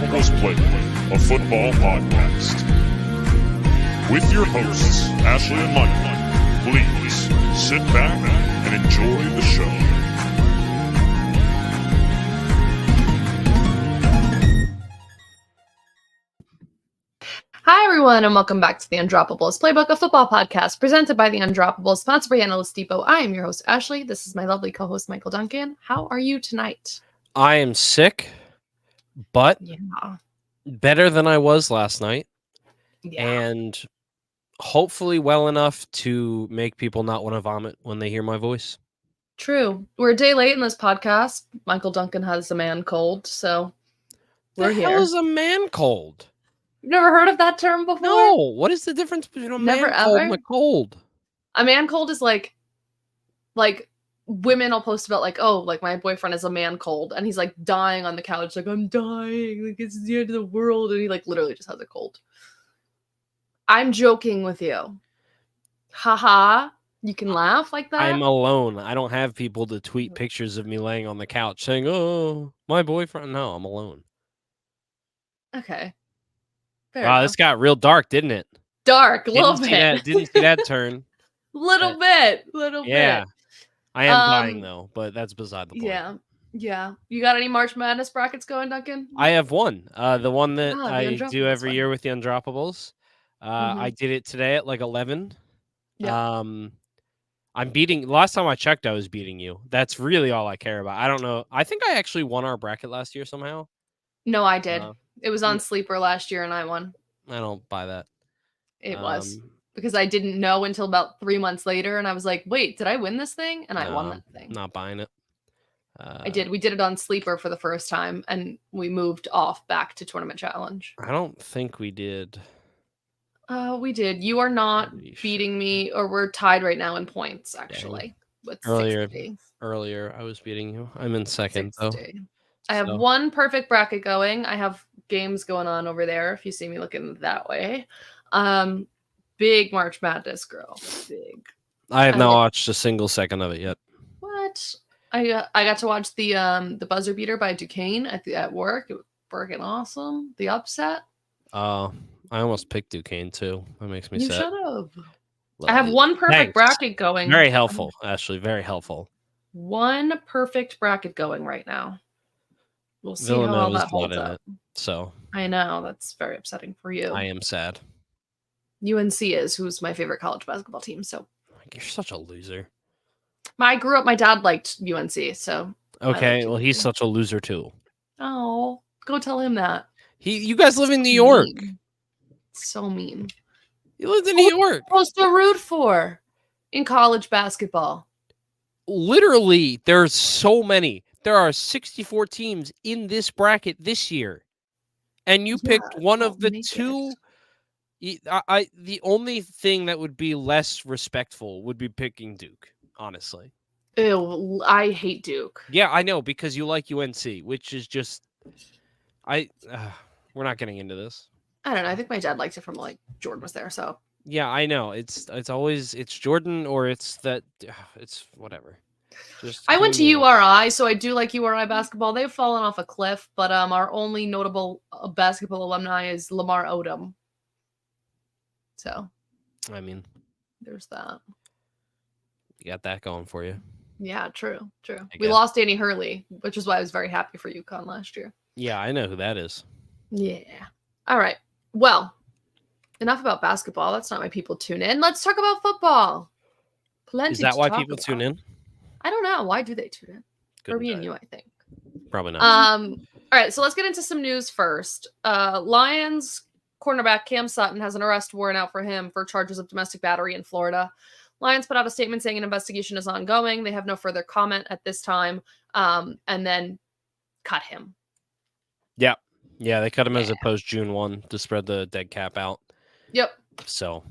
Undroppables Playbook, a football podcast. With your hosts, Ashley and Michael, please sit back and enjoy the show. Hi, everyone, and welcome back to the Undroppables Playbook, a football podcast presented by the Undroppables, sponsored by Analyst Depot. I am your host, Ashley. This is my lovely co-host, Michael Duncan. How are you tonight? I am sick, but Yeah. better than I was last night, Yeah. and hopefully well enough to make people not want to vomit when they hear my voice. True. We're a day late in this podcast. Michael Duncan has a man cold, so we're the here. hell is a man cold? You've never heard of that term before? No. What is the difference between a Never man cold and ever? a cold? A man cold is like women will post about like my boyfriend is a man cold and he's like dying on the couch, like I'm dying, like it's the end of the world, and he like literally just has a cold. I'm joking with you. Haha. You can laugh like that. I'm alone. I don't have people to tweet pictures of me laying on the couch saying, "Oh, my boyfriend." No, I'm alone. Okay. Fair Wow, enough. this got real dark, didn't it? Dark, a little bit. Didn't see that turn. Little bit. Yeah. I am dying though, but that's beside the point. Yeah. You got any March Madness brackets going, Duncan? I have one. The one that the I do Undroppables every one. year with the Undroppables. I did it today at like 11. Yeah. I'm beating. Last time I checked, I was beating you. That's really all I care about. I don't know. I think I actually won our bracket last year somehow. No, I did. It was on Sleeper last year and I won. I don't buy that. It was. Because I didn't know until about 3 months later, and I was like, wait, did I win this thing? And I won that thing. Not buying it. I did. We did it on Sleeper for the first time, and we moved off back to Tournament Challenge. I don't think we did. We did. You are not beating me, or we're tied right now in points, actually. With 60. Earlier, I was beating you. I'm in second, 60. though. I have one perfect bracket going. I have games going on over there, if you see me looking that way. Big March Madness girl. Big. I have not watched a single second of it yet. What? I got to watch the buzzer beater by Duquesne at work. It was freaking awesome. The upset. I almost picked Duquesne too. That makes me sad. You should have. I have one perfect bracket going. Very helpful, Ashley. Very helpful. One perfect bracket going right now. We'll see how all that holds up. So I know that's very upsetting for you. I am sad. UNC is who's my favorite college basketball team. So you're such a loser. My dad liked UNC, so okay. Well, he's such a loser too. Oh, go tell him that. You guys live in New York. So mean. You live in New York. What are you supposed to root for in college basketball? Literally, there's so many. There are 64 teams in this bracket this year, and you picked one of the two. The only thing that would be less respectful would be picking Duke, honestly. Ew, I hate Duke. Yeah, I know, because you like UNC, which is just we're not getting into this. I don't know. I think my dad liked it from like Jordan was there, so. Yeah, I know. It's always Jordan or it's whatever. I went to URI, so I do like URI basketball. They've fallen off a cliff, but our only notable basketball alumni is Lamar Odom. So, I mean, there's that. You got that going for you. Yeah, true. We lost Danny Hurley, which is why I was very happy for UConn last year. Yeah, I know who that is. Yeah. All right. Well, enough about basketball. That's not why people tune in. Let's talk about football. Plenty. Is that why people tune in? I don't know. Why do they tune in? For me and you, I think. Probably not. All right. So let's get into some news first. Lions cornerback Cam Sutton has an arrest warrant out for him for charges of domestic battery in Florida. Lions put out a statement saying an investigation is ongoing. They have no further comment at this time, and then cut him. Yeah, they cut him as opposed June 1 to spread the dead cap out. Yep. So.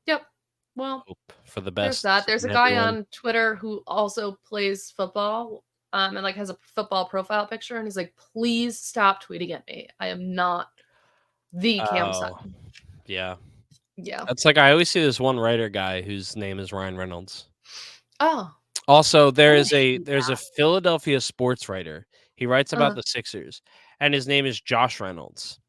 Yep. Well, hope for the best. There's a guy on Twitter who also plays football, and like has a football profile picture, and he's like, "Please stop tweeting at me. I am not the Cam Sutton." Yeah. Yeah. That's like, I always see this one writer guy whose name is Ryan Reynolds. Oh. Also, there's a Philadelphia sports writer. He writes about the Sixers, and his name is Josh Reynolds.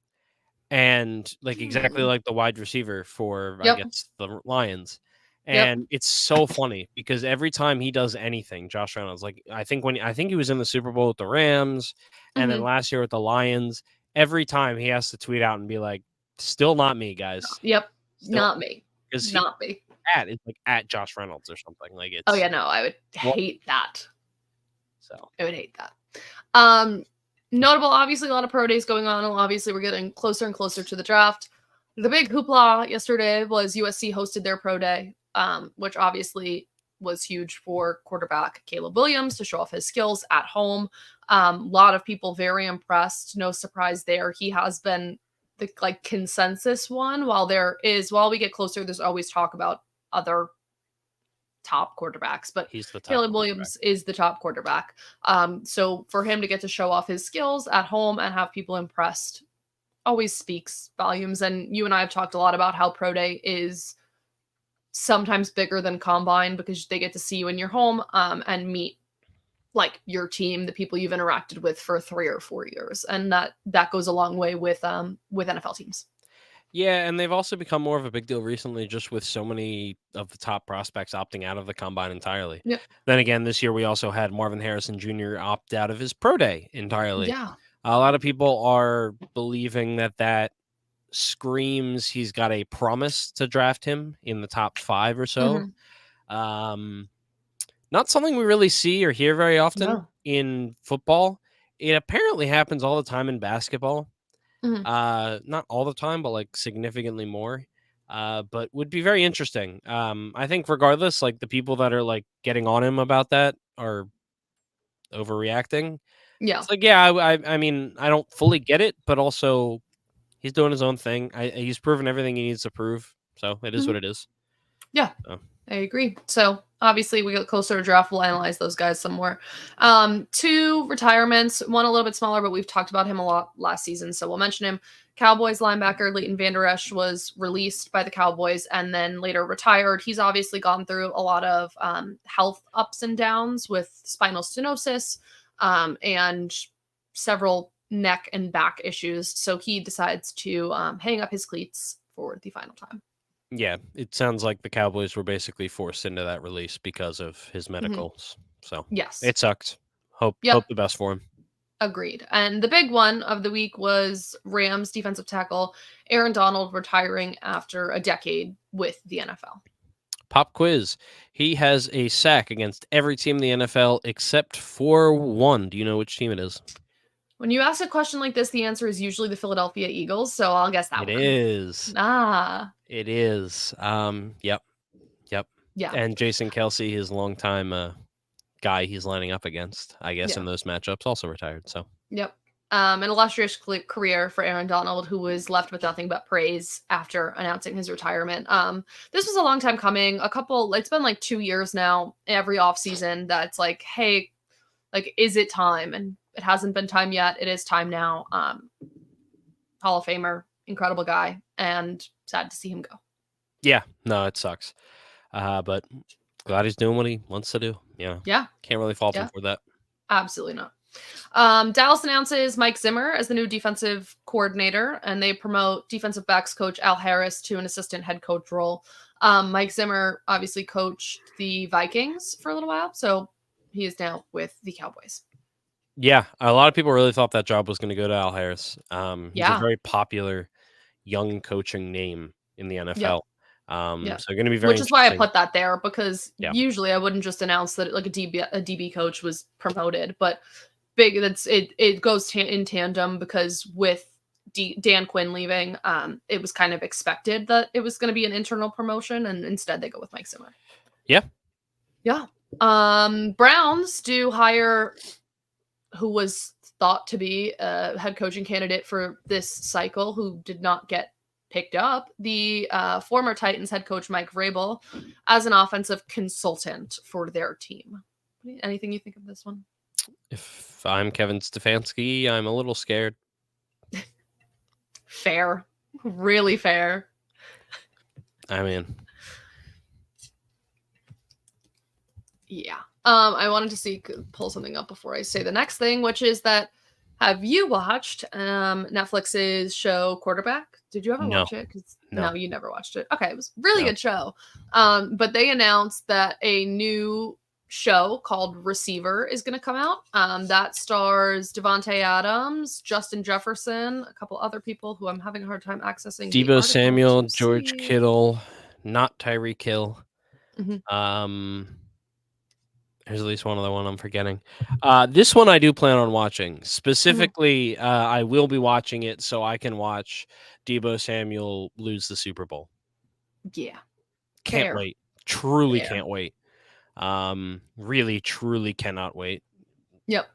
And like exactly like the wide receiver for I guess the Lions. And it's so funny because every time he does anything, Josh Reynolds, like I think he was in the Super Bowl with the Rams and then last year with the Lions, every time he has to tweet out and be like, still not me, guys. Not me. Not me. It's like at Josh Reynolds or something. Like it's no, I would hate that. So I would hate that. Notable, obviously, a lot of pro days going on. Obviously, we're getting closer and closer to the draft. The big hoopla yesterday was USC hosted their pro day, which obviously was huge for quarterback Caleb Williams to show off his skills at home. A lot of people very impressed. No surprise there. He has been the consensus one. While we get closer, there's always talk about other top quarterbacks, but Caleb Williams is the top quarterback. So for him to get to show off his skills at home and have people impressed always speaks volumes. And you and I have talked a lot about how pro day is sometimes bigger than combine because they get to see you in your home and meet like your team, the people you've interacted with for 3 or 4 years. And that goes a long way with NFL teams. Yeah, and they've also become more of a big deal recently just with so many of the top prospects opting out of the combine entirely. Yeah. Then again, this year we also had Marvin Harrison Jr. opt out of his pro day entirely. Yeah. A lot of people are believing that screams he's got a promise to draft him in the top 5 or so. Not something we really see or hear very often in football. It apparently happens all the time in basketball. Not all the time, but like significantly more. But would be very interesting. I think regardless, like the people that are like getting on him about that are overreacting. Yeah. It's like, yeah, I mean, I don't fully get it, but also he's doing his own thing. He's proven everything he needs to prove. So it is what it is. Yeah. So. I agree. So obviously we get closer to draft. We'll analyze those guys some more. 2 retirements, one a little bit smaller, but we've talked about him a lot last season. So we'll mention him. Cowboys linebacker Leighton Vander Esch was released by the Cowboys and then later retired. He's obviously gone through a lot of health ups and downs with spinal stenosis and several neck and back issues. So he decides to hang up his cleats for the final time. Yeah, it sounds like the Cowboys were basically forced into that release because of his medicals. So yes, it sucked. Hope the best for him. Agreed. And the big one of the week was Rams defensive tackle Aaron Donald retiring after a decade with the NFL. Pop quiz. He has a sack against every team in the NFL except for one. Do you know which team it is? When you ask a question like this, the answer is usually the Philadelphia Eagles, so I'll guess that one. It is. It is. Yep. Yeah. And Jason Kelsey, his longtime guy he's lining up against, I guess, in those matchups, also retired. So. Yep. An illustrious career for Aaron Donald, who was left with nothing but praise after announcing his retirement. This was a long time coming. It's been like 2 years now, every offseason, that's like, hey, like, is it time? And it hasn't been time yet. It is time now. Hall of Famer, incredible guy, and sad to see him go. Yeah, no, it sucks. But glad he's doing what he wants to do. Yeah. Can't really fault him for that. Absolutely not. Dallas announces Mike Zimmer as the new defensive coordinator, and they promote defensive backs coach Al Harris to an assistant head coach role. Mike Zimmer obviously coached the Vikings for a little while, so he is now with the Cowboys. Yeah, a lot of people really thought that job was going to go to Al Harris. He's a very popular young coaching name in the NFL. So going to be very, which is why I put that there, because usually I wouldn't just announce that like a DB coach was promoted, but it goes in tandem because with Dan Quinn leaving, it was kind of expected that it was going to be an internal promotion, and instead they go with Mike Zimmer. Yeah. Browns do hire who was thought to be a head coaching candidate for this cycle, who did not get picked up, the former Titans head coach Mike Vrabel as an offensive consultant for their team. Anything you think of this one? If I'm Kevin Stefanski, I'm a little scared. Fair. Really fair. I mean... Yeah. I wanted to pull something up before I say the next thing, which is that Have you watched Netflix's show Quarterback? Did you ever No. watch it? No. No, you never watched it. Okay, it was a really No. good show. But they announced that a new show called Receiver is going to come out. That stars Devontae Adams, Justin Jefferson, a couple other people who I'm having a hard time accessing. the Debo article Samuel, to George see. Kittle, not Tyreek Hill. Mhm. There's at least one other one I'm forgetting. This one I do plan on watching. Specifically, I will be watching it so I can watch Debo Samuel lose the Super Bowl. Yeah. Can't Fair. wait. Truly Fair. can't wait. Really, truly cannot wait. Yep.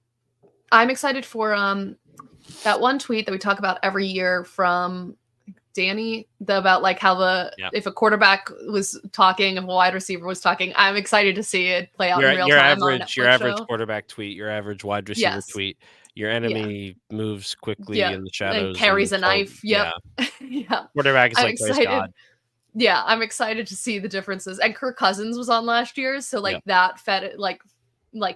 I'm excited for that one tweet that we talk about every year from Danny about like how if a quarterback was talking, if a wide receiver was talking. I'm excited to see it play out in real time. Your average quarterback tweet, your average wide receiver tweet. Your enemy moves quickly in the shadows and carries a knife. Yep. Yeah. Quarterback is like praise God. Yeah, I'm excited to see the differences. And Kirk Cousins was on last year, so that fed it like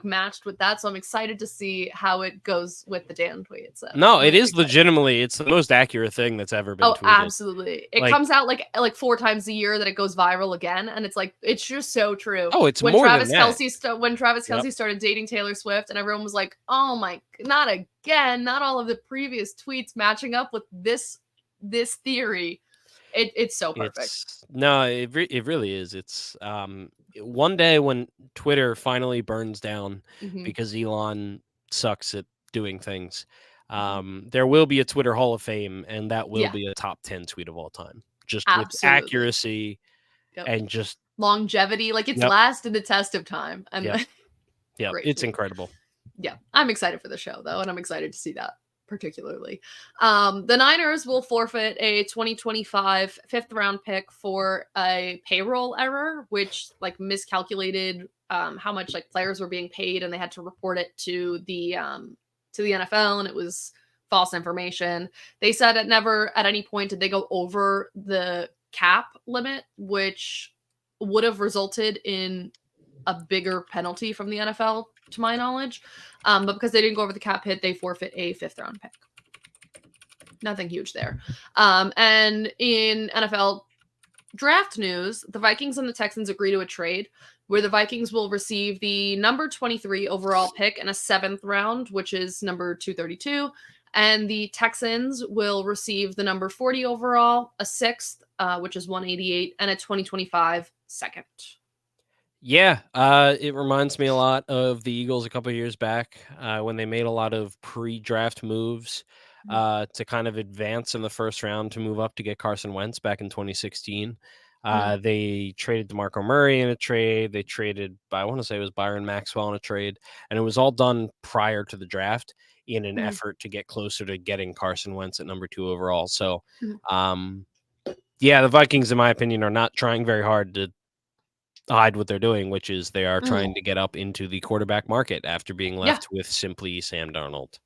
matched with that. So I'm excited to see how it goes with the Dan tweet. So no, it is legitimately, it's the most accurate thing that's ever been tweeted. Absolutely. It comes out like 4 times a year that it goes viral again, and it's like it's just so true. Oh, it's when more Travis than that. Kelce when Travis Kelce started dating Taylor Swift, and everyone was like, "Oh my, not again! Not all of the previous tweets matching up with this theory." It's so perfect. It really is. It's one day when Twitter finally burns down because Elon sucks at doing things, there will be a Twitter Hall of Fame, and that will be a top 10 tweet of all time. Just with accuracy and just longevity, like it's lasted the test of time. And it's incredible. Yeah, I'm excited for the show though, and I'm excited to see that. Particularly, the Niners will forfeit a 2025 fifth round pick for a payroll error, which miscalculated how much players were being paid, and they had to report it to the NFL, and it was false information. They said at never at any point did they go over the cap limit, which would have resulted in a bigger penalty from the NFL, to my knowledge. But because they didn't go over the cap hit, they forfeit a fifth round pick. Nothing huge there. And in NFL draft news, the Vikings and the Texans agree to a trade where the Vikings will receive the number 23 overall pick and a 7th round, which is number 232. And the Texans will receive the number 40 overall, a 6th, which is 188, and a 2025 second. Yeah, it reminds me a lot of the Eagles a couple of years back when they made a lot of pre-draft moves to kind of advance in the first round to move up to get Carson Wentz back in 2016. They traded DeMarco Murray in a trade. They traded, I want to say it was Byron Maxwell in a trade. And it was all done prior to the draft in an effort to get closer to getting Carson Wentz at number 2 overall. So, the Vikings, in my opinion, are not trying very hard to hide what they're doing, which is they are trying to get up into the quarterback market after being left with simply Sam Darnold.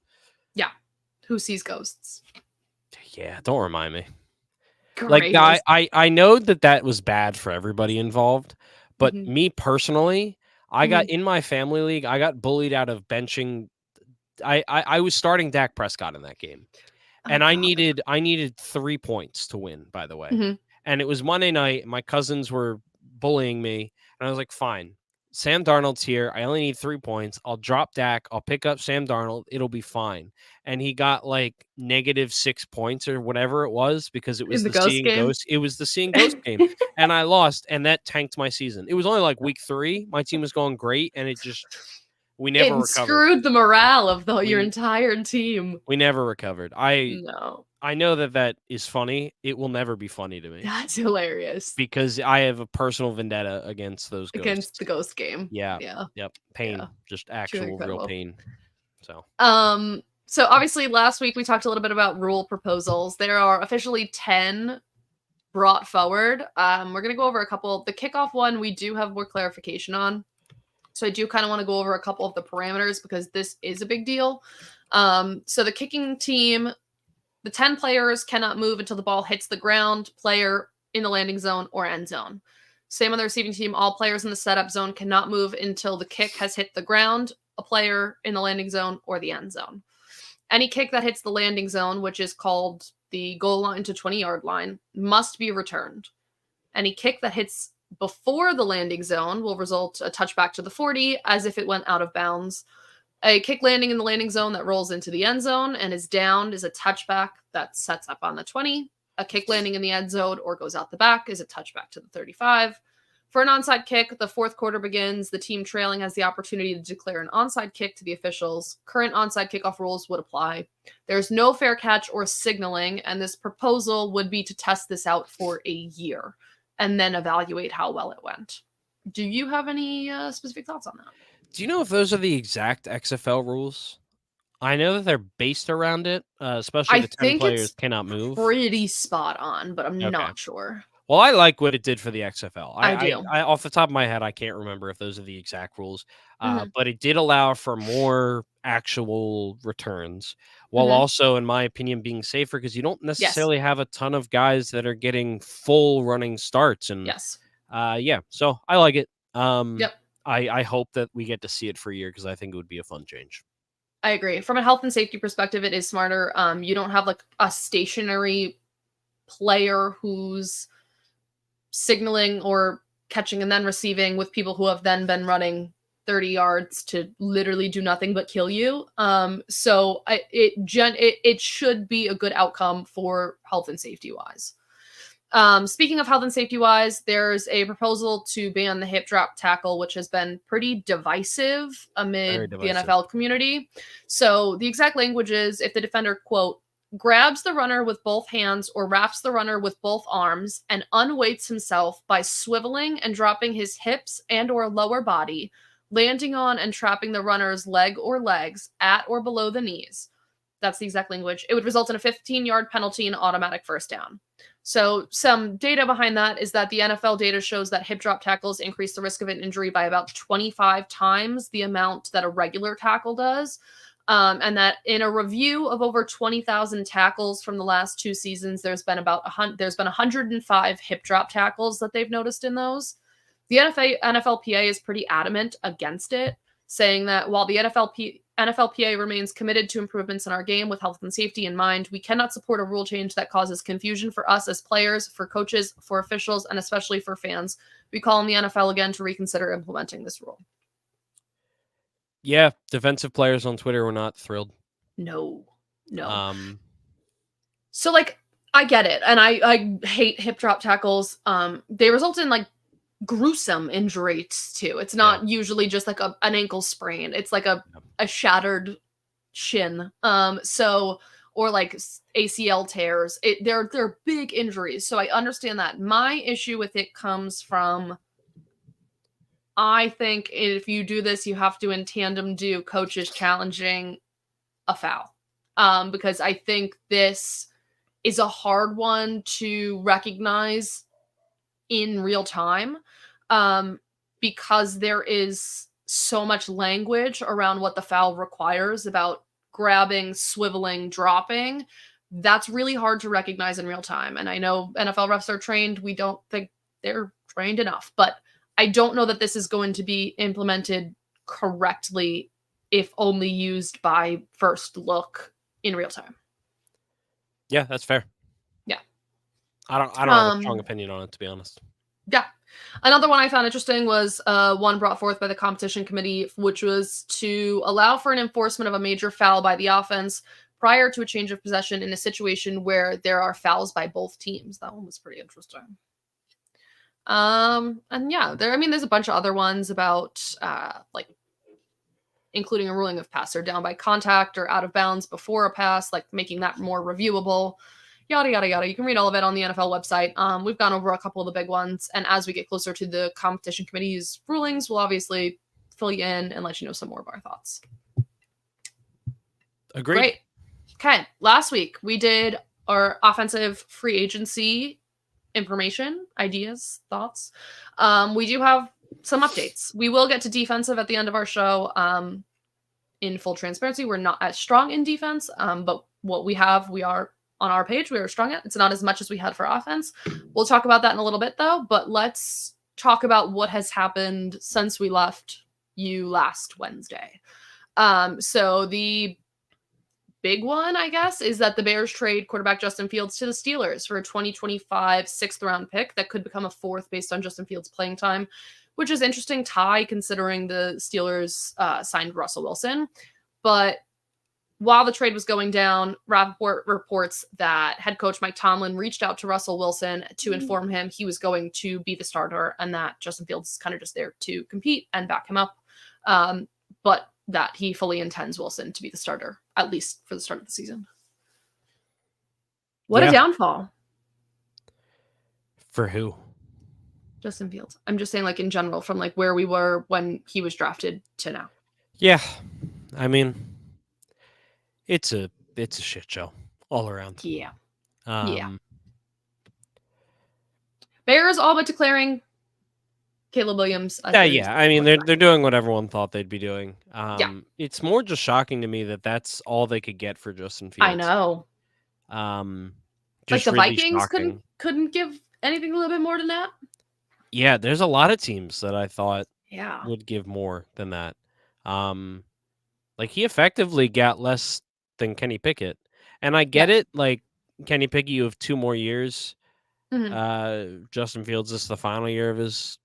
Yeah. Who sees ghosts? Yeah, don't remind me. Great. I know that was bad for everybody involved, but me personally, I got in my family league, I got bullied out of benching. I was starting Dak Prescott in that game. And I needed 3 points to win, by the way. And it was Monday night. My cousins were bullying me. And I was like, fine. Sam Darnold's here. I only need 3 points. I'll drop Dak. I'll pick up Sam Darnold. It'll be fine. And he got -6 points or whatever it was because it was the seeing ghost. It was the seeing ghost game. And I lost. And that tanked my season. It was only week 3. My team was going great. And it just... We never recovered. Screwed the morale of your entire team. We never recovered. I know that is funny. It will never be funny to me. That's hilarious. Because I have a personal vendetta against those ghosts. Against the ghost game. Yeah. Yep. Pain. Yeah. Just actual real pain. So obviously last week we talked a little bit about rule proposals. There are officially 10 brought forward. We're going to go over a couple. The kickoff one we do have more clarification on. So I do kind of want to go over a couple of the parameters because this is a big deal. So the kicking team, the 10 players cannot move until the ball hits the ground, player in the landing zone or end zone. Same on the receiving team. All players in the setup zone cannot move until the kick has hit the ground, a player in the landing zone or the end zone. Any kick that hits the landing zone, which is called the goal line to 20-yard line, must be returned. Any kick that hits before the landing zone will result a touchback to the 40 as if it went out of bounds. A kick landing in the landing zone that rolls into the end zone and is downed is a touchback that sets up on the 20. A kick landing in the end zone or goes out the back is a touchback to the 35. For an onside kick, the fourth quarter begins. The team trailing has the opportunity to declare an onside kick to the officials. Current onside kickoff rules would apply. There's no fair catch or signaling, and this proposal would be to test this out for a year and then evaluate how well it went. Do you have any specific thoughts on that? Do you know if those are the exact XFL rules? I know that they're based around it, especially the 10 players cannot move. Pretty spot on, but I'm not sure. Well, I like what it did for the XFL. I do. I off the top of my head, I can't remember if those are the exact rules, but it did allow for more actual returns, while also, in my opinion, being safer because you don't necessarily have a ton of guys that are getting full running starts. And so I like it. I hope that we get to see it for a year because I think it would be a fun change. I agree. From a health and safety perspective, it is smarter. You don't have like a stationary player who's signaling or catching and then receiving with people who have then been running 30 yards to literally do nothing but kill you. So it should be a good outcome for health and safety wise. Speaking of health and safety wise, there's a proposal to ban the hip drop tackle, which has been pretty divisive amid the NFL community. So the exact language is if the defender, quote, grabs the runner with both hands or wraps the runner with both arms and unweights himself by swiveling and dropping his hips and or lower body, landing on and trapping the runner's leg or legs at or below the knees. That's the exact language. It would result in a 15-yard penalty and automatic first down. So some data behind that is that the NFL data shows that hip drop tackles increase the risk of an injury by about 25 times the amount that a regular tackle does. And that in a review of over 20,000 tackles from the last 2 seasons, there's been 105 hip drop tackles that they've noticed in those. The NFLPA is pretty adamant against it, saying that while the NFLPA remains committed to improvements in our game with health and safety in mind, we cannot support a rule change that causes confusion for us as players, for coaches, for officials, and especially for fans. We call on the NFL again to reconsider implementing this rule. Yeah, defensive players on Twitter were not thrilled. No. So, like, I get it, and I hate hip drop tackles. They result in, like, gruesome injuries, too. It's not usually just, like, an ankle sprain. It's, like, a shattered shin. Or, like, ACL tears. They're big injuries, so I understand that. My issue with it comes from... I think if you do this, you have to in tandem do coaches challenging a foul. Because I think this is a hard one to recognize in real time. Because there is so much language around what the foul requires about grabbing, swiveling, dropping. That's really hard to recognize in real time. And I know NFL refs are trained. We don't think they're trained enough, but I don't know that this is going to be implemented correctly if only used by first look in real time. Yeah, that's fair. Yeah. I don't have a strong opinion on it, to be honest. Yeah. Another one I found interesting was one brought forth by the competition committee, which was to allow for an enforcement of a major foul by the offense prior to a change of possession in a situation where there are fouls by both teams. That one was pretty interesting. And yeah, there's a bunch of other ones about like including a ruling of passer down by contact or out of bounds before a pass, like making that more reviewable, yada, yada, yada. You can read all of it on the NFL website. We've gone over a couple of the big ones, and as we get closer to the competition committee's rulings, we'll obviously fill you in and let you know some more of our thoughts. Agreed. Great. Okay. Last week we did our offensive free agency information, ideas, thoughts. We do have some updates. We will get to defensive at the end of our show. In full transparency, we're not as strong in defense, but what we have, we are on our page, we are strong at. It's not as much as we had for offense. We'll talk about that in a little bit, though, but let's talk about what has happened since we left you last Wednesday. So the big one, I guess, is that the Bears trade quarterback Justin Fields to the Steelers for a 2025 6th-round pick that could become a 4th based on Justin Fields' playing time, which is interesting tie considering the Steelers signed Russell Wilson. But while the trade was going down, Rappaport reports that head coach Mike Tomlin reached out to Russell Wilson to inform him he was going to be the starter and that Justin Fields is kind of just there to compete and back him up. But that he fully intends Wilson to be the starter, at least for the start of the season. What a downfall. For who? Justin Fields. I'm just saying, like, in general, from like where we were when he was drafted to now. Yeah. I mean, it's a shit show all around. Yeah. Bears all but declaring Caleb Williams. Yeah. I mean, they're doing what everyone thought they'd be doing. It's more just shocking to me that that's all they could get for Justin Fields. I know. Just like the really Vikings shocking. couldn't give anything a little bit more than that. Yeah, there's a lot of teams that I thought Yeah. would give more than that. Like he effectively got less than Kenny Pickett. And I get it, like Kenny Pickett, you have 2 more years. Justin Fields, this is the final year of his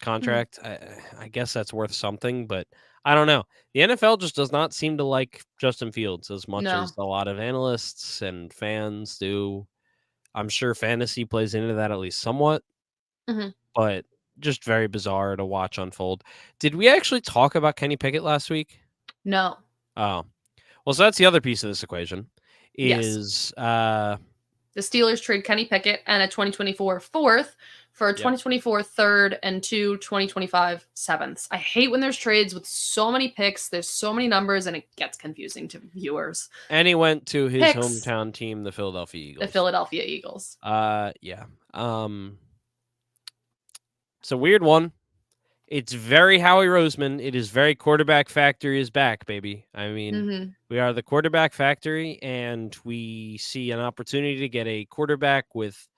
contract. I guess that's worth something, but I don't know. The NFL just does not seem to like Justin Fields as much as a lot of analysts and fans do. I'm sure fantasy plays into that at least somewhat, but just very bizarre to watch unfold. Did we actually talk about Kenny Pickett last week? No. Oh, well, so that's the other piece of this equation is the Steelers trade Kenny Pickett and a 2024 4th for a 2024 3rd and 2 2025 7ths. I hate when there's trades with so many picks. There's so many numbers and it gets confusing to viewers. And he went to his hometown team, the Philadelphia Eagles. It's a weird one. It's very Howie Roseman. It is very quarterback factory is back, baby. I mean, we are the quarterback factory, and we see an opportunity to get a quarterback with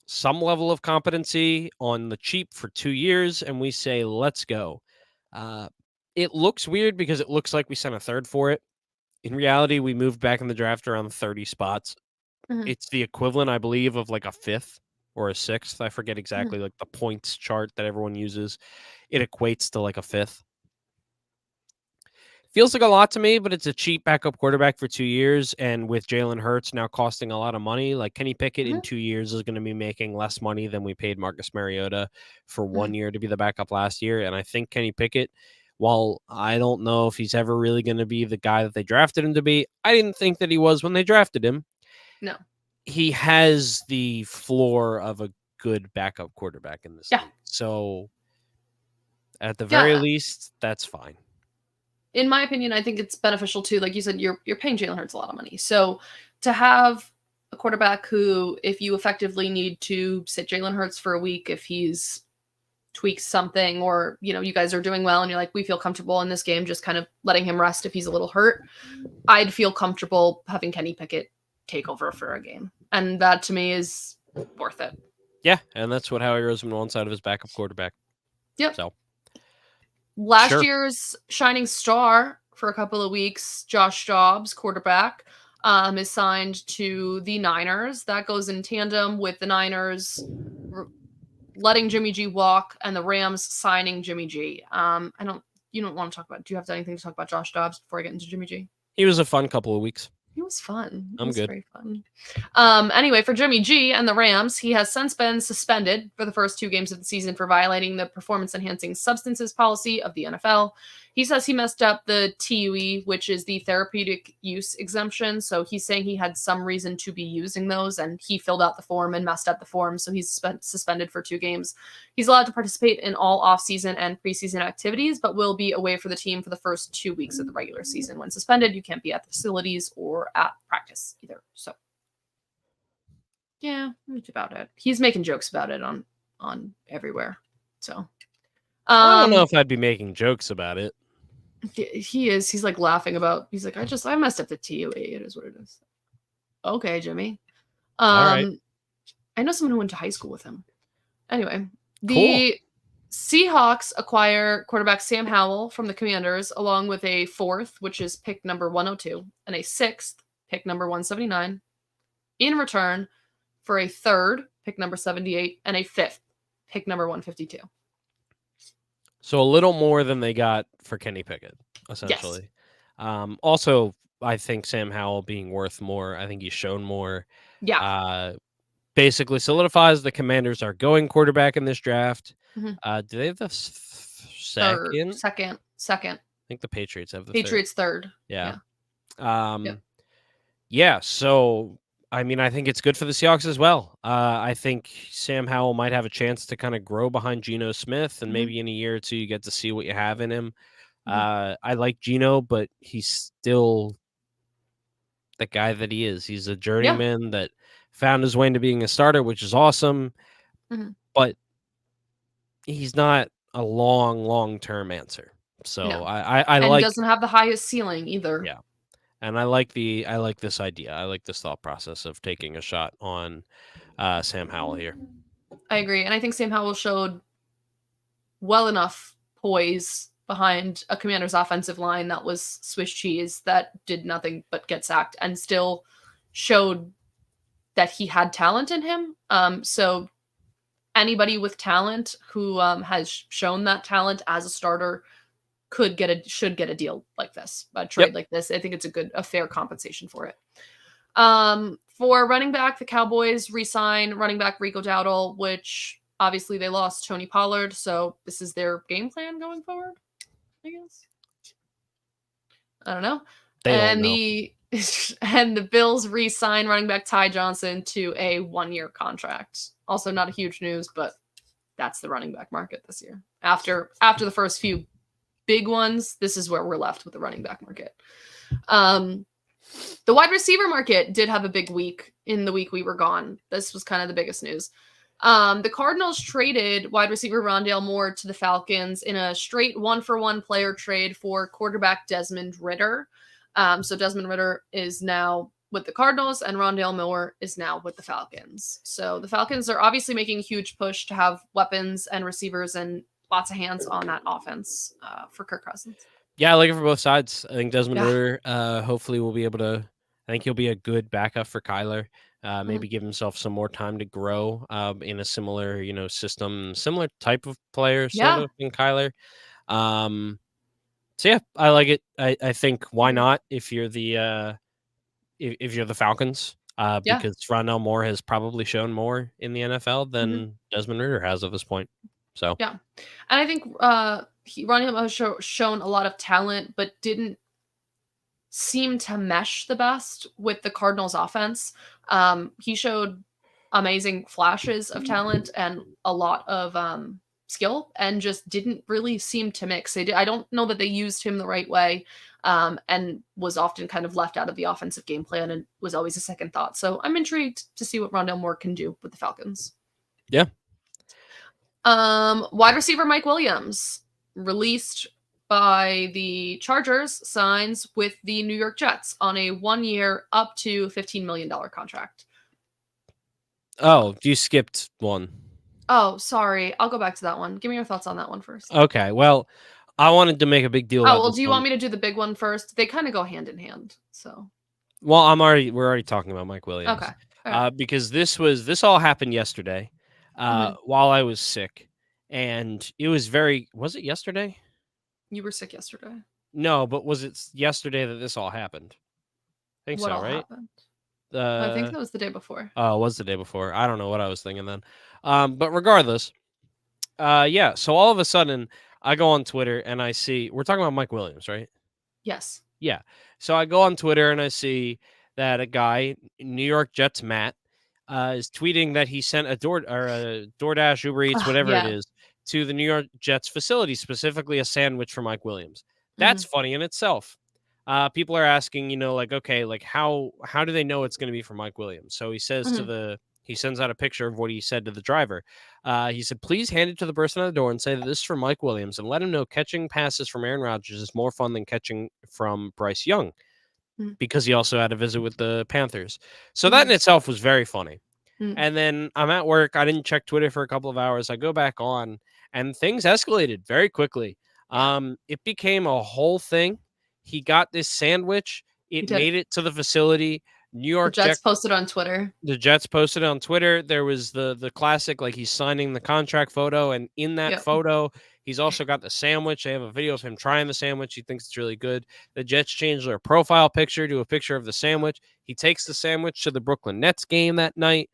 some level of competency on the cheap for 2 years, and we say, let's go. It looks weird because it looks like we sent a 3rd for it. In reality, we moved back in the draft around 30 spots. It's the equivalent, I believe, of like a 5th or a 6th. I forget exactly like the points chart that everyone uses. It equates to like a 5th. Feels like a lot to me, but it's a cheap backup quarterback for 2 years. And with Jalen Hurts now costing a lot of money, like Kenny Pickett in 2 years is going to be making less money than we paid Marcus Mariota for 1 year to be the backup last year. And I think Kenny Pickett, while I don't know if he's ever really going to be the guy that they drafted him to be, I didn't think that he was when they drafted him. No. He has the floor of a good backup quarterback in this league. So at the very least, that's fine. In my opinion, I think it's beneficial too. Like you said, you're paying Jalen Hurts a lot of money. So to have a quarterback who, if you effectively need to sit Jalen Hurts for a week, if he's tweaks something or, you guys are doing well and you're like, we feel comfortable in this game, just kind of letting him rest if he's a little hurt, I'd feel comfortable having Kenny Pickett take over for a game. And that to me is worth it. Yeah. And that's what Howie Roseman wants out of his backup quarterback. Yep. So last year's shining star for a couple of weeks, Josh Dobbs, quarterback, is signed to the Niners. That goes in tandem with the Niners letting Jimmy G walk and the Rams signing Jimmy G. You don't want to talk about, do you have anything to talk about Josh Dobbs before I get into Jimmy G? He was a fun couple of weeks. He was fun. I'm good. Very fun. Anyway, for Jimmy G and the Rams, he has since been suspended for the first 2 games of the season for violating the performance-enhancing substances policy of the NFL. He says he messed up the TUE, which is the therapeutic use exemption. So he's saying he had some reason to be using those, and he filled out the form and messed up the form. So he's suspended for 2 games. He's allowed to participate in all off-season and preseason activities, but will be away for the team for the first 2 weeks of the regular season. When suspended, you can't be at the facilities or at practice either. So yeah, that's about it. He's making jokes about it on everywhere. So I don't know if I'd be making jokes about it. He is. He's like laughing about. He's like, I messed up the TUA. It is what it is. Okay, Jimmy. All right. I know someone who went to high school with him. Anyway, the Cool. Seahawks acquire quarterback Sam Howell from the Commanders, along with a 4th, which is pick number 102, and a 6th, pick number 179, in return for a 3rd, pick number 78, and a 5th, pick number 152. So a little more than they got for Kenny Pickett, essentially. Yes. Also, I think Sam Howell being worth more. I think he's shown more. Yeah. Basically solidifies the Commanders are going quarterback in this draft. Mhm. Do they have the second? Second. I think the Patriots have the Patriots third. Yeah. Yep. Yeah. So, I mean, I think it's good for the Seahawks as well. I think Sam Howell might have a chance to kind of grow behind Geno Smith, and maybe in a year or two you get to see what you have in him. I like Geno, but he's still the guy that he is. He's a journeyman that found his way into being a starter, which is awesome. But he's not a long-term answer. So No. I and like doesn't have the highest ceiling either. Yeah. And I like this idea. I like this thought process of taking a shot on Sam Howell here. I agree. And I think Sam Howell showed well enough poise behind a Commander's offensive line that was Swiss cheese, that did nothing but get sacked, and still showed that he had talent in him. So anybody with talent who has shown that talent as a starter should get a deal like this, a trade like this. I think it's a fair compensation for it. For running back, the Cowboys re-sign running back Rico Dowdle, which obviously they lost Tony Pollard, so this is their game plan going forward, I guess. I don't know. And the Bills re-sign running back Ty Johnson to a 1-year contract. Also not a huge news, but that's the running back market this year. After the first few big ones, this is where we're left with the running back market. The wide receiver market did have a big week in the week we were gone. This was kind of the biggest news. The Cardinals traded wide receiver Rondale Moore to the Falcons in a straight 1-for-1 player trade for quarterback Desmond Ridder. So Desmond Ridder is now with the Cardinals, and Rondale Moore is now with the Falcons. So the Falcons are obviously making a huge push to have weapons and receivers and lots of hands on that offense for Kirk Cousins. Yeah, I like it for both sides. I think Desmond Ridder hopefully will be able to. I think he'll be a good backup for Kyler. Maybe give himself some more time to grow in a similar, system, similar type of player, sort of in Kyler. So yeah, I like it. I think why not if you're the Falcons, because Rondale Moore has probably shown more in the NFL than Desmond Ridder has at this point. So yeah, and I think Rondale has shown a lot of talent, but didn't seem to mesh the best with the Cardinals offense. He showed amazing flashes of talent and a lot of skill, and just didn't really seem to mix. I don't know that they used him the right way, and was often kind of left out of the offensive game plan and was always a second thought. So I'm intrigued to see what Rondale Moore can do with the Falcons. Yeah. Wide receiver Mike Williams, released by the Chargers, signs with the New York Jets on a 1-year up to $15 million contract. Oh, you skipped one. Oh, sorry. I'll go back to that one. Give me your thoughts on that one first. Okay. Well, I wanted to make a big deal. Do you want me to do the big one first? They kind of go hand in hand. So. Well, we're already talking about Mike Williams. Okay. Right. Because this all happened yesterday, while I was sick, and it was it yesterday? You were sick yesterday. No, but was it yesterday that this all happened? I think what so, all right? Happened? I think that was the day before. Oh, it was the day before. I don't know what I was thinking then. But regardless, yeah. So all of a sudden, I go on Twitter and I see we're talking about Mike Williams, right? Yes. Yeah. So I go on Twitter and I see that a guy, New York Jets Matt, is tweeting that he sent a DoorDash, Uber Eats, whatever it is, to the New York Jets facility, specifically a sandwich for Mike Williams. That's funny in itself. People are asking, okay, how do they know it's going to be for Mike Williams? So he says he sends out a picture of what he said to the driver. He said, please hand it to the person at the door and say that this is for Mike Williams, and let him know catching passes from Aaron Rodgers is more fun than catching from Bryce Young, because he also had a visit with the Panthers. So that in itself was very funny. And then I'm at work. I didn't check Twitter for a couple of hours. I go back on, and things escalated very quickly. It became a whole thing. He got this sandwich. It made it to the facility. New York Jets posted on Twitter. The Jets posted on Twitter. There was the classic, like, he's signing the contract photo, and in that photo, he's also got the sandwich. They have a video of him trying the sandwich. He thinks it's really good. The Jets changed their profile picture to a picture of the sandwich. He takes the sandwich to the Brooklyn Nets game that night.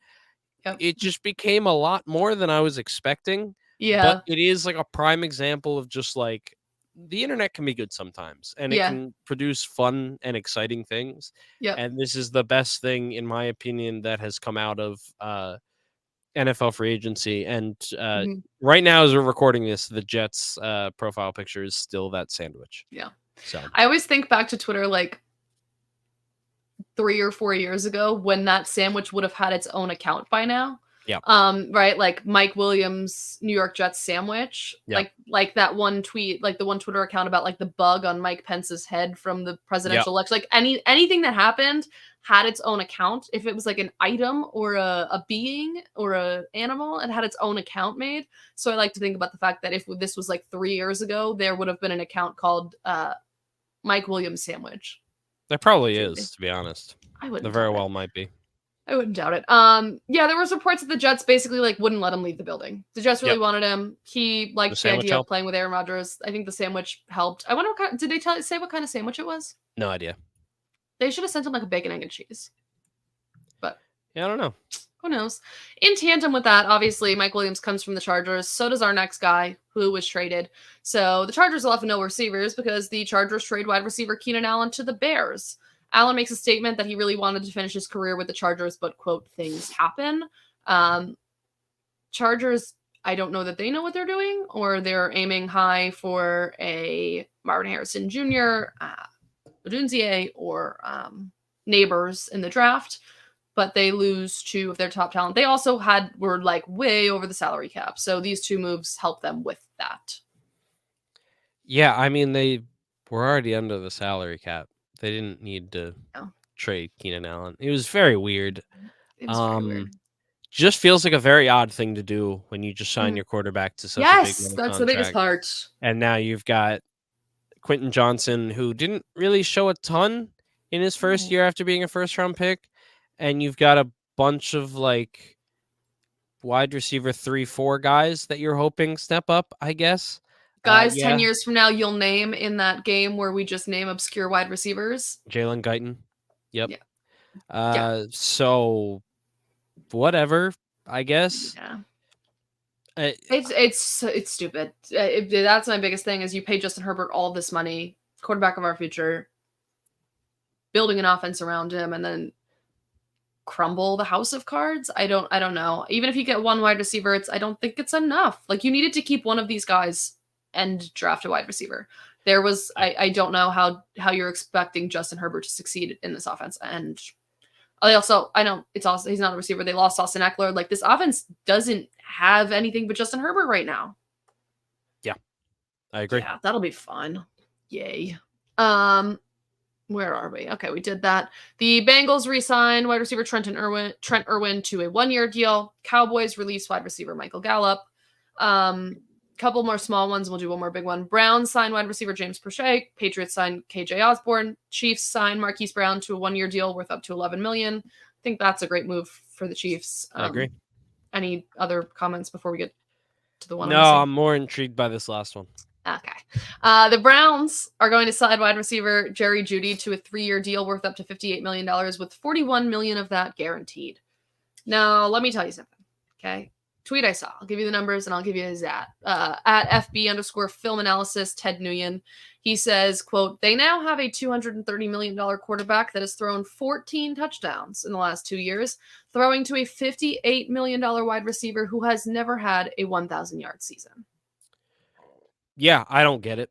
It just became a lot more than I was expecting. But it is like a prime example of just like the internet can be good sometimes, and it can produce fun and exciting things. And this is the best thing, in my opinion, that has come out of NFL free agency. And right now, as we're recording this, the Jets profile picture is still that sandwich. So I always think back to Twitter like 3 or 4 years ago when that sandwich would have had its own account by now. Right, like Mike Williams New York Jets sandwich, like that one tweet, like the one Twitter account about like the bug on Mike Pence's head from the presidential election, like anything that happened had its own account. If it was like an item or a being or a animal, it had its own account made. So I like to think about the fact that if this was like 3 years ago, there would have been an account called Mike Williams sandwich. There probably is, to be honest. I wouldn't. There very well might be. I wouldn't doubt it. There was reports that the Jets basically like wouldn't let him leave the building. The Jets really wanted him. He liked the idea of playing with Aaron Rodgers. I think the sandwich helped. I wonder did they say what kind of sandwich it was? No idea. They should have sent him like a bacon, egg, and cheese. But yeah, I don't know. Who knows? In tandem with that, obviously, Mike Williams comes from the Chargers. So does our next guy who was traded. So the Chargers will have no receivers because the Chargers trade wide receiver Keenan Allen to the Bears. Allen makes a statement that he really wanted to finish his career with the Chargers, but, quote, things happen. Chargers, I don't know that they know what they're doing, or they're aiming high for a Marvin Harrison Jr., Odunze, or Neighbors in the draft, but they lose two of their top talent. They also were like way over the salary cap, so these two moves help them with that. Yeah, I mean, they were already under the salary cap. They didn't need to trade Keenan Allen. It was very weird. It was very weird. Just feels like a very odd thing to do when you just sign your quarterback to such a big that's contract. the biggest part. And now you've got Quentin Johnson, who didn't really show a ton in his first year after being a first-round pick. And you've got a bunch of like wide receiver 3-4 guys that you're hoping step up, I guess. Guys, 10 years from now, you'll name in that game where we just name obscure wide receivers. Jalen Guyton. Yep. So whatever, I guess. Yeah. It's stupid. That's my biggest thing is you pay Justin Herbert all this money, quarterback of our future, building an offense around him, and then crumble the house of cards. I don't know. Even if you get one wide receiver, I don't think it's enough. Like you needed to keep one of these guys and draft a wide receiver. There was I don't know how you're expecting Justin Herbert to succeed in this offense. And I know it's also he's not a receiver. They lost Austin Eckler. Like this offense doesn't have anything but Justin Herbert right now. Yeah, I agree. Yeah, that'll be fun. Yay. Where are we? Okay, we did that. The Bengals re-signed wide receiver Trent Irwin to a 1-year deal. Cowboys released wide receiver Michael Gallup. Couple more small ones. We'll do one more big one. Browns signed wide receiver James Prochet. Patriots signed KJ Osborne. Chiefs signed Marquise Brown to a 1-year deal worth up to $11 million. I think that's a great move for the Chiefs. I agree. Any other comments before we get to the one? No, I'm more intrigued by this last one. Okay. The Browns are going to sign wide receiver Jerry Jeudy to a 3-year deal worth up to $58 million with $41 million of that guaranteed. Now, let me tell you something. Okay. Tweet I saw. I'll give you the numbers and I'll give you his at FB_film analysis, Ted Nguyen. He says, quote, they now have a $230 million quarterback that has thrown 14 touchdowns in the last 2 years, throwing to a $58 million wide receiver who has never had a 1,000-yard season. Yeah, I don't get it.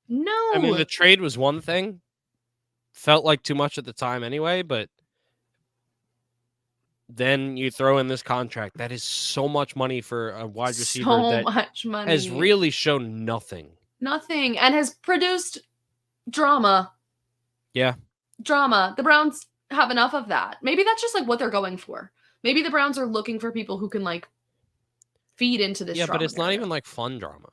No. I mean, the trade was one thing. Felt like too much at the time anyway, but then you throw in this contract. That is so much money for a wide receiver that has really shown nothing. Nothing. And has produced drama. Yeah. Drama. The Browns have enough of that. Maybe that's just like what they're going for. Maybe the Browns are looking for people who can like feed into this Yeah, but drama it's not narrative. even like fun drama.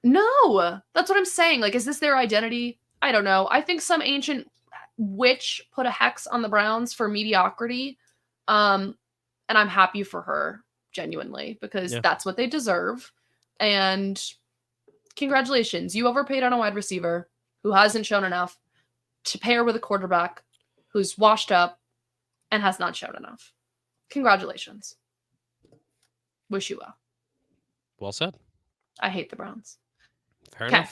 No, that's what I'm saying. Like, is this their identity? I don't know. I think some ancient witch put a hex on the Browns for mediocrity. And I'm happy for her, genuinely, because Yeah. that's what they deserve. And congratulations. You overpaid on a wide receiver who hasn't shown enough to pair with a quarterback who's washed up and has not shown enough. Congratulations. Wish you well. Well said. I hate the Browns. Fair Okay.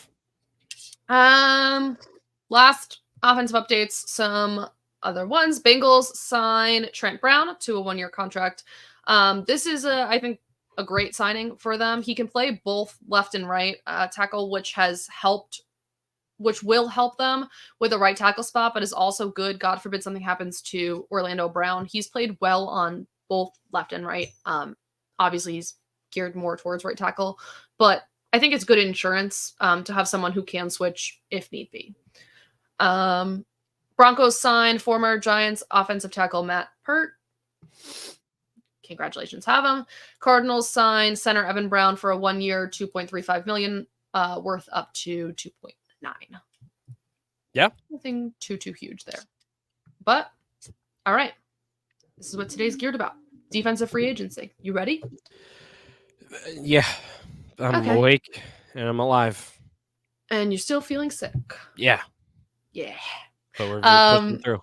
enough. Last offensive updates, some other ones. Bengals sign Trent Brown to a 1-year contract. This is, I think, a great signing for them. He can play both left and right tackle, which will help them with the right tackle spot, but is also good. God forbid something happens to Orlando Brown. He's played well on both left and right. Obviously, he's geared more towards right tackle, but I think it's good insurance to have someone who can switch if need be. Broncos signed former Giants offensive tackle Matt Pert. Congratulations, have him. Cardinals signed center Evan Brown for a 1-year, $2.35 million, worth up to 2.9. Yeah. Nothing too huge there. But, all right. This is what today's geared about. Defensive free agency. You ready? Yeah. I'm awake and I'm alive. And you're still feeling sick. Yeah. Yeah. But we're pushing through.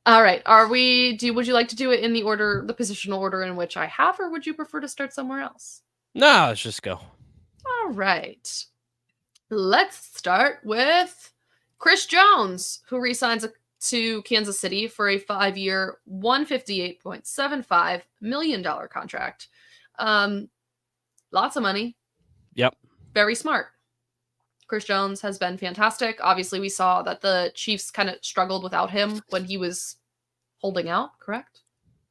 All right. Would you like to do it in the positional order in which I have, or would you prefer to start somewhere else? No, let's just go. All right. Let's start with Chris Jones, who re-signs to Kansas City for a 5-year, $158.75 million contract. Lots of money. Yep. Very smart. Chris Jones has been fantastic. Obviously, we saw that the Chiefs kind of struggled without him when he was holding out, correct?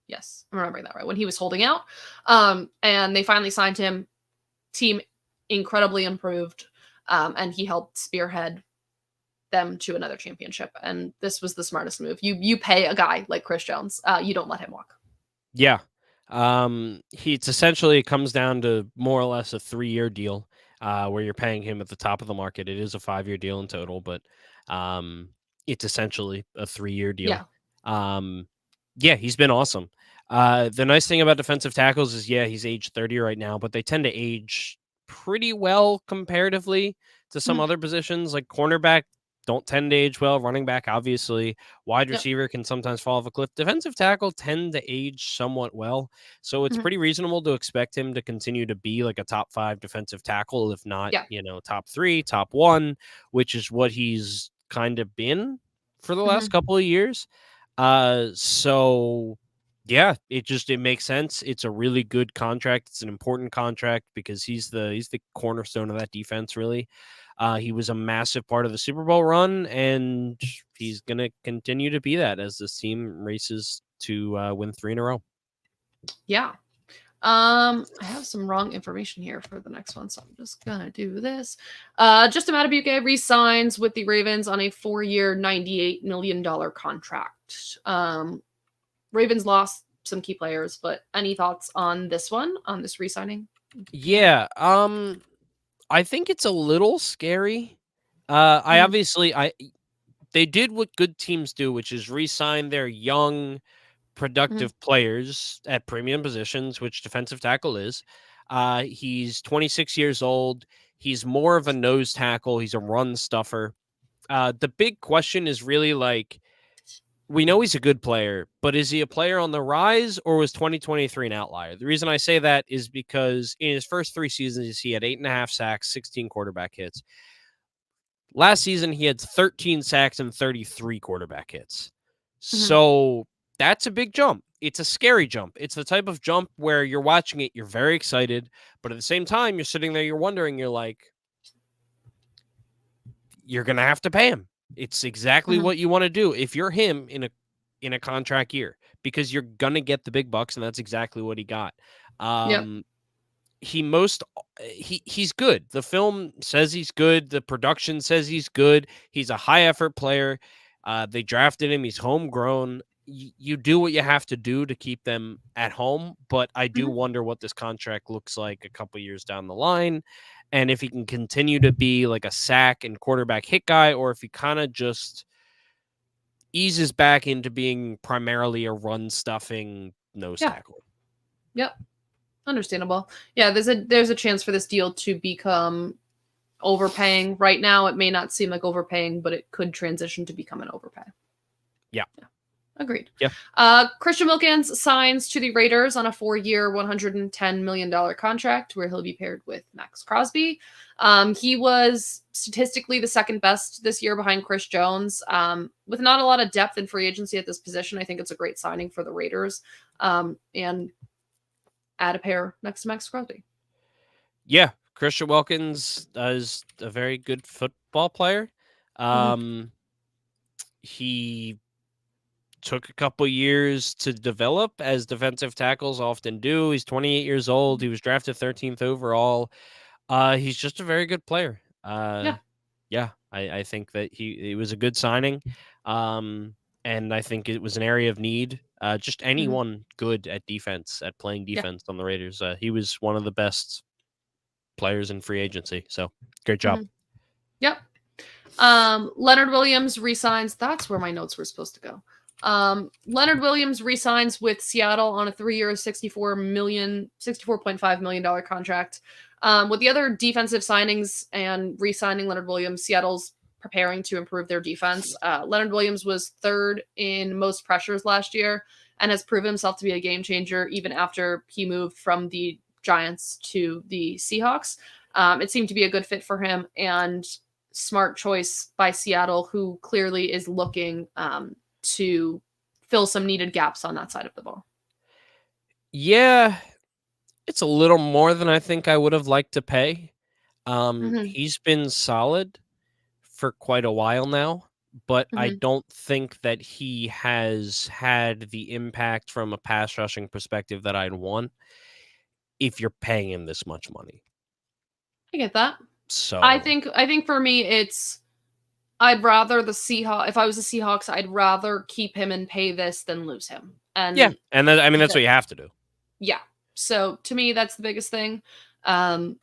Yes, I'm remembering that right. When he was holding out. And they finally signed him. Team incredibly improved. And he helped spearhead them to another championship. And this was the smartest move. You pay a guy like Chris Jones. You don't let him walk. Yeah. It's essentially comes down to more or less a 3-year deal. Where you're paying him at the top of the market. It is a 5-year deal in total, but it's essentially a 3-year deal. Yeah, he's been awesome. The nice thing about defensive tackles is, he's age 30 right now, but they tend to age pretty well comparatively to some other positions. Like cornerback don't tend to age well. Running back, obviously. Wide receiver can sometimes fall off a cliff. Defensive tackle tend to age somewhat well. So it's pretty reasonable to expect him to continue to be like a top 5 defensive tackle, if not, top 3, top 1, which is what he's kind of been for the last couple of years. So yeah, it makes sense. It's a really good contract. It's an important contract because he's the cornerstone of that defense, really. He was a massive part of the Super Bowl run, and he's going to continue to be that as this team races to win 3 in a row. Yeah. I have some wrong information here for the next one, so I'm just going to do this. Justin Madubuike re-signs with the Ravens on a 4-year, $98 million contract. Ravens lost some key players, but any thoughts on this one, on this re-signing? Yeah. I think it's a little scary. They did what good teams do, which is re-sign their young, productive players at premium positions, which defensive tackle is. He's 26 years old. He's more of a nose tackle. He's a run stuffer. The big question is really like, we know he's a good player, but is he a player on the rise, or was 2023 an outlier? The reason I say that is because in his first 3 seasons, he had 8.5 sacks, 16 quarterback hits. Last season, he had 13 sacks and 33 quarterback hits. So that's a big jump. It's a scary jump. It's the type of jump where you're watching it, you're very excited, but at the same time, you're sitting there, you're wondering, you're like, you're going to have to pay him. It's exactly what you want to do if you're him in a contract year, because you're going to get the big bucks, and that's exactly what he got. He's good. The film says he's good. The production says he's good. He's a high effort player. They drafted him. He's homegrown. you do what you have to do to keep them at home, but I do Mhm. wonder what this contract looks like a couple years down the line, and if he can continue to be like a sack and quarterback hit guy, or if he kind of just eases back into being primarily a run stuffing nose Yeah. tackle. Yep. Understandable. Yeah, there's a chance for this deal to become overpaying. Right now, it may not seem like overpaying, but it could transition to become an overpay. Yeah. Agreed. Yeah. Christian Wilkins signs to the Raiders on a 4-year, $110 million contract where he'll be paired with Max Crosby. He was statistically the second best this year behind Chris Jones. With not a lot of depth in free agency at this position, I think it's a great signing for the Raiders. And add a pair next to Max Crosby. Yeah. Christian Wilkins is a very good football player. He took a couple years to develop, as defensive tackles often do. He's 28 years old. He was drafted 13th overall. He's just a very good player. Yeah. Yeah, I think that it was a good signing. And I think it was an area of need. Just anyone good at defense, at playing Yeah. defense on the Raiders. He was one of the best players in free agency. So great job. Yep. Leonard Williams resigns. That's where my notes were supposed to go. Leonard Williams resigns with Seattle on a 3-year, $64.5 million contract. With the other defensive signings and re-signing Leonard Williams, Seattle's preparing to improve their defense. Leonard Williams was third in most pressures last year and has proven himself to be a game changer even after he moved from the Giants to the Seahawks. It seemed to be a good fit for him and smart choice by Seattle, who clearly is looking to fill some needed gaps on that side of the ball. Yeah, it's a little more than I think I would have liked to pay. Mm-hmm. He's been solid for quite a while now, but I don't think that he has had the impact from a pass rushing perspective that I'd want if you're paying him this much money. I get that. So I think for me, it's I'd rather the Seahawks. If I was the Seahawks, I'd rather keep him and pay this than lose him. And yeah, and that's what you have to do. Yeah. So to me, that's the biggest thing. And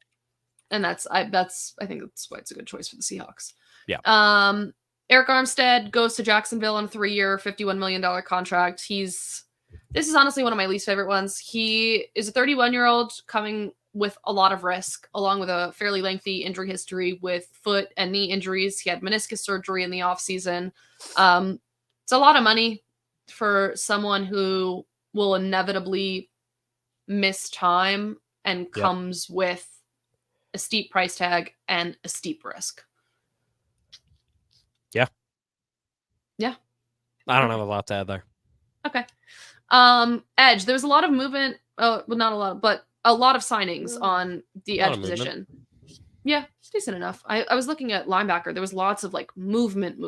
I think that's why it's a good choice for the Seahawks. Yeah. Eric Armstead goes to Jacksonville on a 3-year, $51 million contract. This is honestly one of my least favorite ones. He is a 31-year-old coming with a lot of risk, along with a fairly lengthy injury history with foot and knee injuries. He had meniscus surgery in the offseason. It's a lot of money for someone who will inevitably miss time and comes with a steep price tag and a steep risk. Yeah. Yeah. I don't have a lot to add there. Okay. Edge, there was a lot of movement. Well, not a lot, but a lot of signings on the edge position. Yeah, it's decent enough. I was looking at linebacker. There was lots of like movement,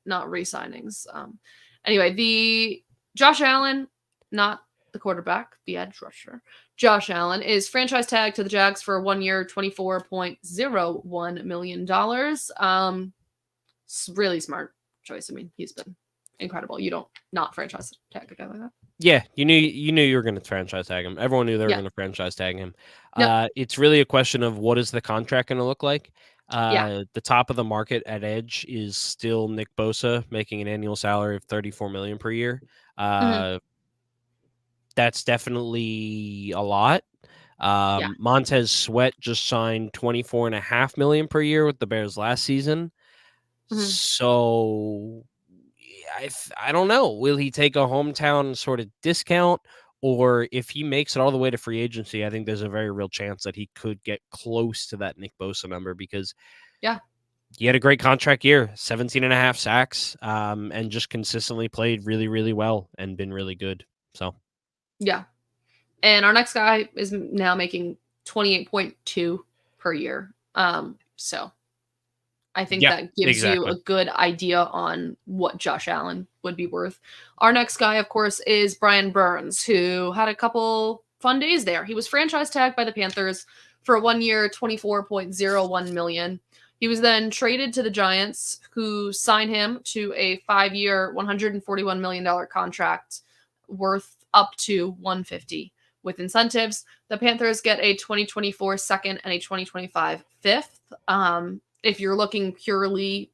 not re-signings. Anyway, the Josh Allen, not the quarterback, the edge rusher. Josh Allen is franchise tagged to the Jags for a 1-year, $24.01 million. Really smart choice. I mean, he's been incredible. You don't not franchise tag a guy like that. Yeah, you knew you were going to franchise tag him. Everyone knew they were going to franchise tag him. Yep. It's really a question of what is the contract going to look like. Yeah. The top of the market at edge is still Nick Bosa, making an annual salary of $34 million per year. That's definitely a lot. Montez Sweat just signed $24.5 million per year with the Bears last season. So I don't know. Will he take a hometown sort of discount? Or if he makes it all the way to free agency, I think there's a very real chance that he could get close to that Nick Bosa number because he had a great contract year, 17.5 sacks, and just consistently played really, really well and been really good. So, yeah. And our next guy is now making 28.2 per year. So I think that gives you a good idea on what Josh Allen would be worth. Our next guy, of course, is Brian Burns, who had a couple fun days there. He was franchise tagged by the Panthers for a 1-year, $24.01 million. He was then traded to the Giants, who signed him to a 5-year, $141 million contract worth up to 150 with incentives. The Panthers get a 2024 second and a 2025 fifth. If you're looking purely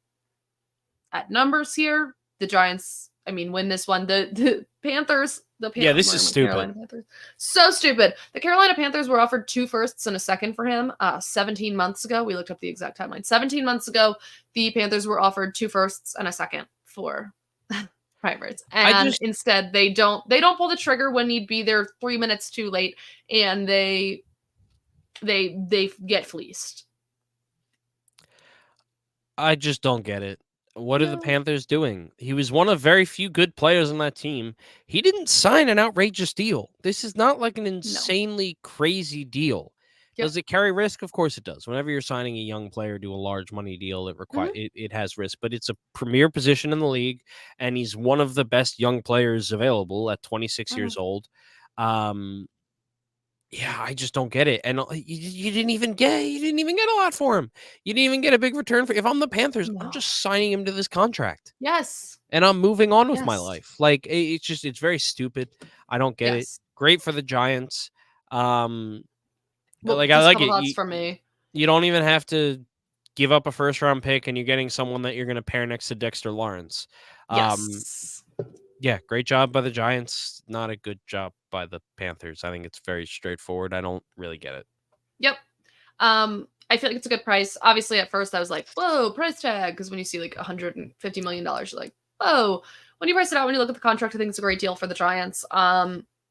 at numbers here, the Giants, win this one. The Panthers, Yeah, this is stupid. So stupid. The Carolina Panthers were offered 2 firsts and a second for him 17 months ago. We looked up the exact timeline. 17 months ago, the Panthers were offered 2 firsts and a second for Privates. And instead, they don't pull the trigger when need be. They're 3 minutes too late, and they get fleeced. I just don't get it. What are the Panthers doing? He was one of very few good players on that team. He didn't sign an outrageous deal. This is not like an insanely crazy deal. Yep. Does it carry risk? Of course it does. Whenever you're signing a young player to a large money deal, it has risk, but it's a premier position in the league, and he's one of the best young players available at 26 years old. Yeah, I just don't get it. And you didn't even get a lot for him. You didn't even get a big return for. If I'm the Panthers, I'm just signing him to this contract. Yes. And I'm moving on with my life. Like it's very stupid. I don't get it. Great for the Giants. Well, like I like it. Thoughts from me. You don't even have to give up a first round pick, and you're getting someone that you're going to pair next to Dexter Lawrence. Yes. Yeah, great job by the Giants. Not a good job by the Panthers. I think it's very straightforward. I don't really get it. Yep. I feel like it's a good price. Obviously, at first I was like, whoa, price tag. Because when you see like $150 million, you're like, whoa. When you price it out, when you look at the contract, I think it's a great deal for the Giants.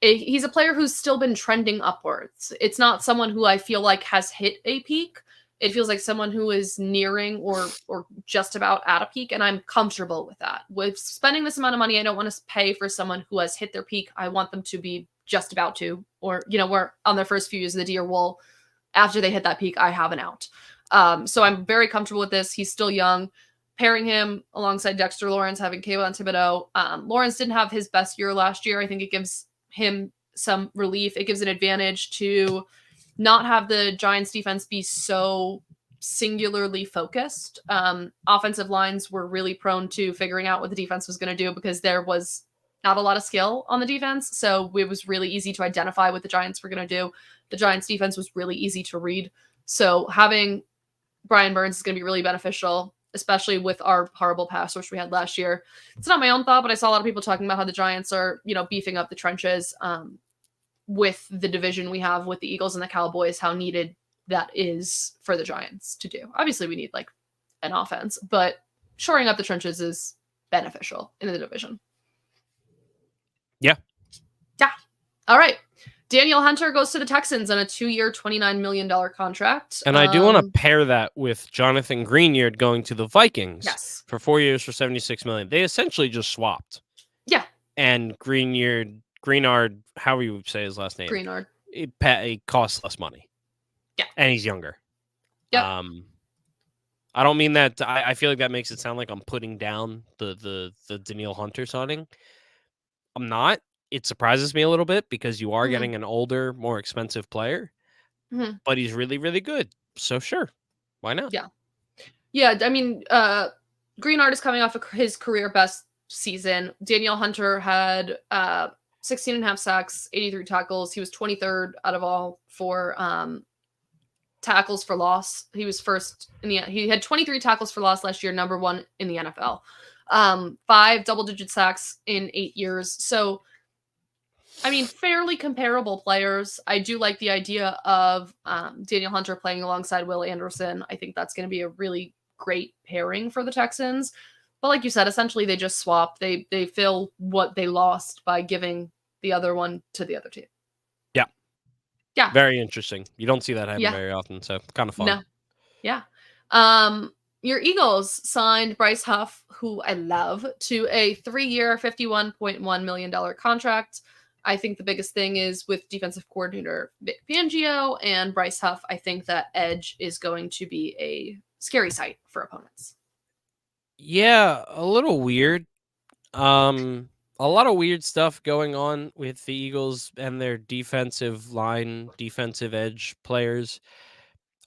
He's a player who's still been trending upwards. It's not someone who I feel like has hit a peak. It feels like someone who is nearing or just about at a peak, and I'm comfortable with that. With spending this amount of money, I don't want to pay for someone who has hit their peak. I want them to be just about to, or, we're on their first few years of the deal. Well, after they hit that peak, I have an out. So I'm very comfortable with this. He's still young. Pairing him alongside Dexter Lawrence, having Kayvon Thibodeau. Lawrence didn't have his best year last year. I think it gives him some relief. It gives an advantage to not have the Giants defense be so singularly focused. Offensive lines were really prone to figuring out what the defense was going to do because there was not a lot of skill on the defense. So it was really easy to identify what the Giants were going to do. The Giants defense was really easy to read. So having Brian Burns is going to be really beneficial, especially with our horrible pass rush we had last year. It's not my own thought, but I saw a lot of people talking about how the Giants are, beefing up the trenches with the division we have with the Eagles and the Cowboys, how needed that is for the Giants to do. Obviously, we need like an offense, but shoring up the trenches is beneficial in the division. Yeah. Yeah. All right. Daniel Hunter goes to the Texans on a 2-year, $29 million contract. And I do want to pair that with Jonathan Greenard going to the Vikings for 4 years for $76 million. They essentially just swapped. Yeah. And Greenard, however you say his last name. Greenard. It costs less money. Yeah. And he's younger. Yeah. I don't mean that. I feel like that makes it sound like I'm putting down the Daniel Hunter signing. I'm not. It surprises me a little bit because you are getting an older, more expensive player, but he's really, really good. So sure, why not? Yeah. Yeah. I mean, Greenard is coming off of his career best season. Daniel Hunter had 16 and a half sacks, 83 tackles. He was 23rd out of all for tackles for loss. He was first he had 23 tackles for loss last year, number 1 in the NFL. 5 double-digit sacks in 8 years. So, I mean, fairly comparable players. I do like the idea of Daniel Hunter playing alongside Will Anderson. I think that's going to be a really great pairing for the Texans. But like you said, essentially they just swapped. They fill what they lost by giving the other one to the other team. Yeah. Yeah. Very interesting. You don't see that happen very often, so kind of fun. No. Yeah. Your Eagles signed Bryce Huff, who I love, to a 3-year, $51.1 million contract. I think the biggest thing is with defensive coordinator Vic Fangio and Bryce Huff, I think that edge is going to be a scary sight for opponents. Yeah, a little weird. A lot of weird stuff going on with the Eagles and their defensive line, defensive edge players.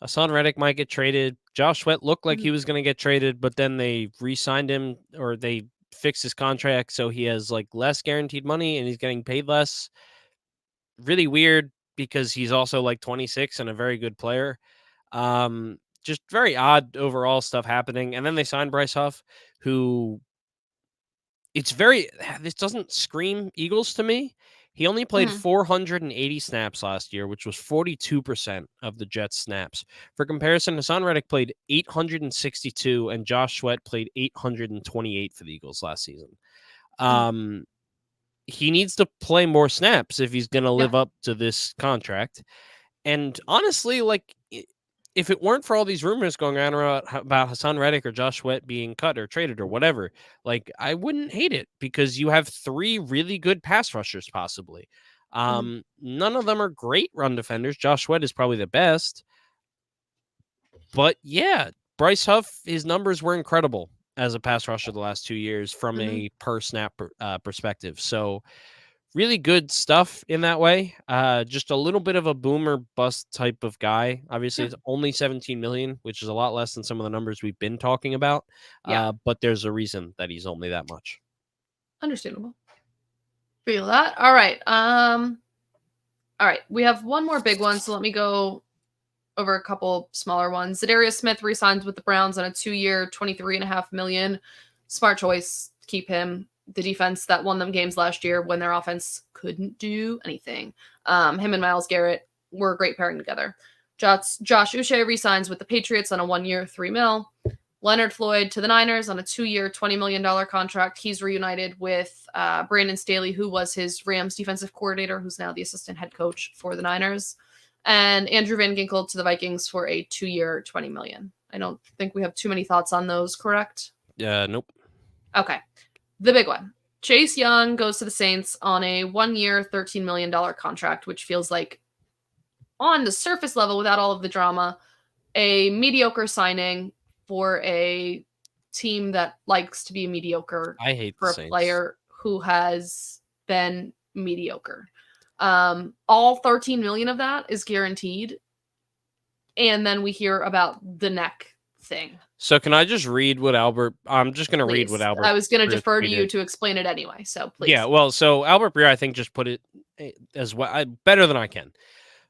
Hassan Reddick might get traded. Josh Sweat looked like he was going to get traded, but then they re-signed him, or they fixed his contract so he has like less guaranteed money and he's getting paid less. Really weird because he's also like 26 and a very good player. Just very odd overall stuff happening. And then they signed Bryce Huff, who this doesn't scream Eagles to me. He only played 480 snaps last year, which was 42% of the Jets' snaps. For comparison, Hassan Reddick played 862 and Josh Sweat played 828 for the Eagles last season. He needs to play more snaps if he's going to live up to this contract. And honestly, like, if it weren't for all these rumors going on about Hassan Reddick or Josh Sweat being cut or traded or whatever, like, I wouldn't hate it because you have 3 really good pass rushers possibly. None of them are great run defenders. Josh Sweat is probably the best. But yeah, Bryce Huff, his numbers were incredible as a pass rusher the last 2 years from a per snap perspective. So really good stuff in that way. Just a little bit of a boomer bust type of guy. Obviously, it's only 17 million, which is a lot less than some of the numbers we've been talking about. But there's a reason that he's only that much. Understandable. Feel that. All right. All right. We have one more big one, so let me go over a couple smaller ones. Zadarius Smith re-signs with the Browns on a 2-year, $23.5 million. Smart choice. Keep him. The defense that won them games last year when their offense couldn't do anything. Him and Myles Garrett were a great pairing together. Josh Uche re-signs with the Patriots on a 1-year, $3 million. Leonard Floyd to the Niners on a 2-year, $20 million contract. He's reunited with Brandon Staley, who was his Rams defensive coordinator, who's now the assistant head coach for the Niners. And Andrew Van Ginkel to the Vikings for a 2-year, $20 million. I don't think we have too many thoughts on those, correct? Nope. Okay. The big one. Chase Young goes to the Saints on a 1-year, $13 million contract, which feels like, on the surface level, without all of the drama, a mediocre signing for a team that likes to be mediocre. I hate for the a Saints. Player who has been mediocre. All 13 million of that is guaranteed. And then we hear about the neck thing. So can I just read what Albert... I'm just going to read what Albert... I was going to defer to you to explain it anyway, so please. Yeah, well, so Albert Breer, I think, just put it as well, better than I can.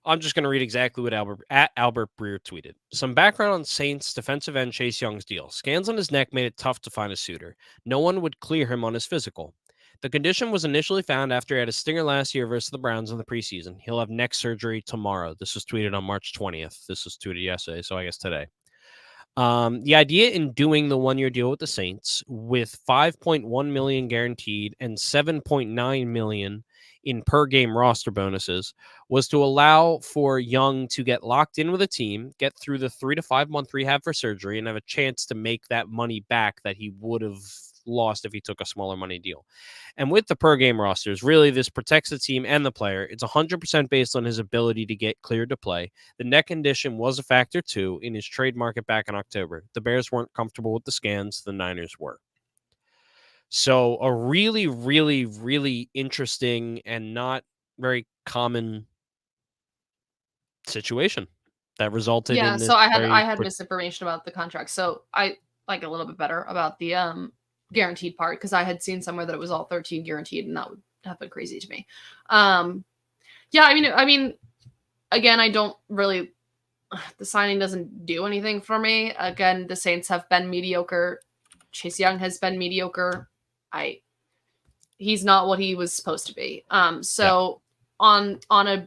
I'm just going to read exactly what Albert Breer tweeted. Some background on Saints defensive end Chase Young's deal. Scans on his neck made it tough to find a suitor. No one would clear him on his physical. The condition was initially found after he had a stinger last year versus the Browns in the preseason. He'll have neck surgery tomorrow. This was tweeted on March 20th. This was tweeted yesterday, so I guess today. The idea in doing the 1-year deal with the Saints with $5.1 million guaranteed and $7.9 million in per game roster bonuses was to allow for Young to get locked in with a team, get through the 3 to 5 month rehab for surgery, and have a chance to make that money back that he would have lost if he took a smaller money deal. And with the per game rosters, really this protects the team and the player. It's 100% based on his ability to get cleared to play. The neck condition was a factor too in his trade market back in October. The Bears weren't comfortable with the scans. The Niners were. So a really, really, really interesting and not very common situation that resulted in this. So I had misinformation about the contract. So I like a little bit better about the guaranteed part, because I had seen somewhere that it was all 13 guaranteed, and that would have been crazy to me. Yeah, I mean, again, I don't really. The signing doesn't do anything for me. Again, the Saints have been mediocre. Chase Young has been mediocre. He's not what he was supposed to be. So on a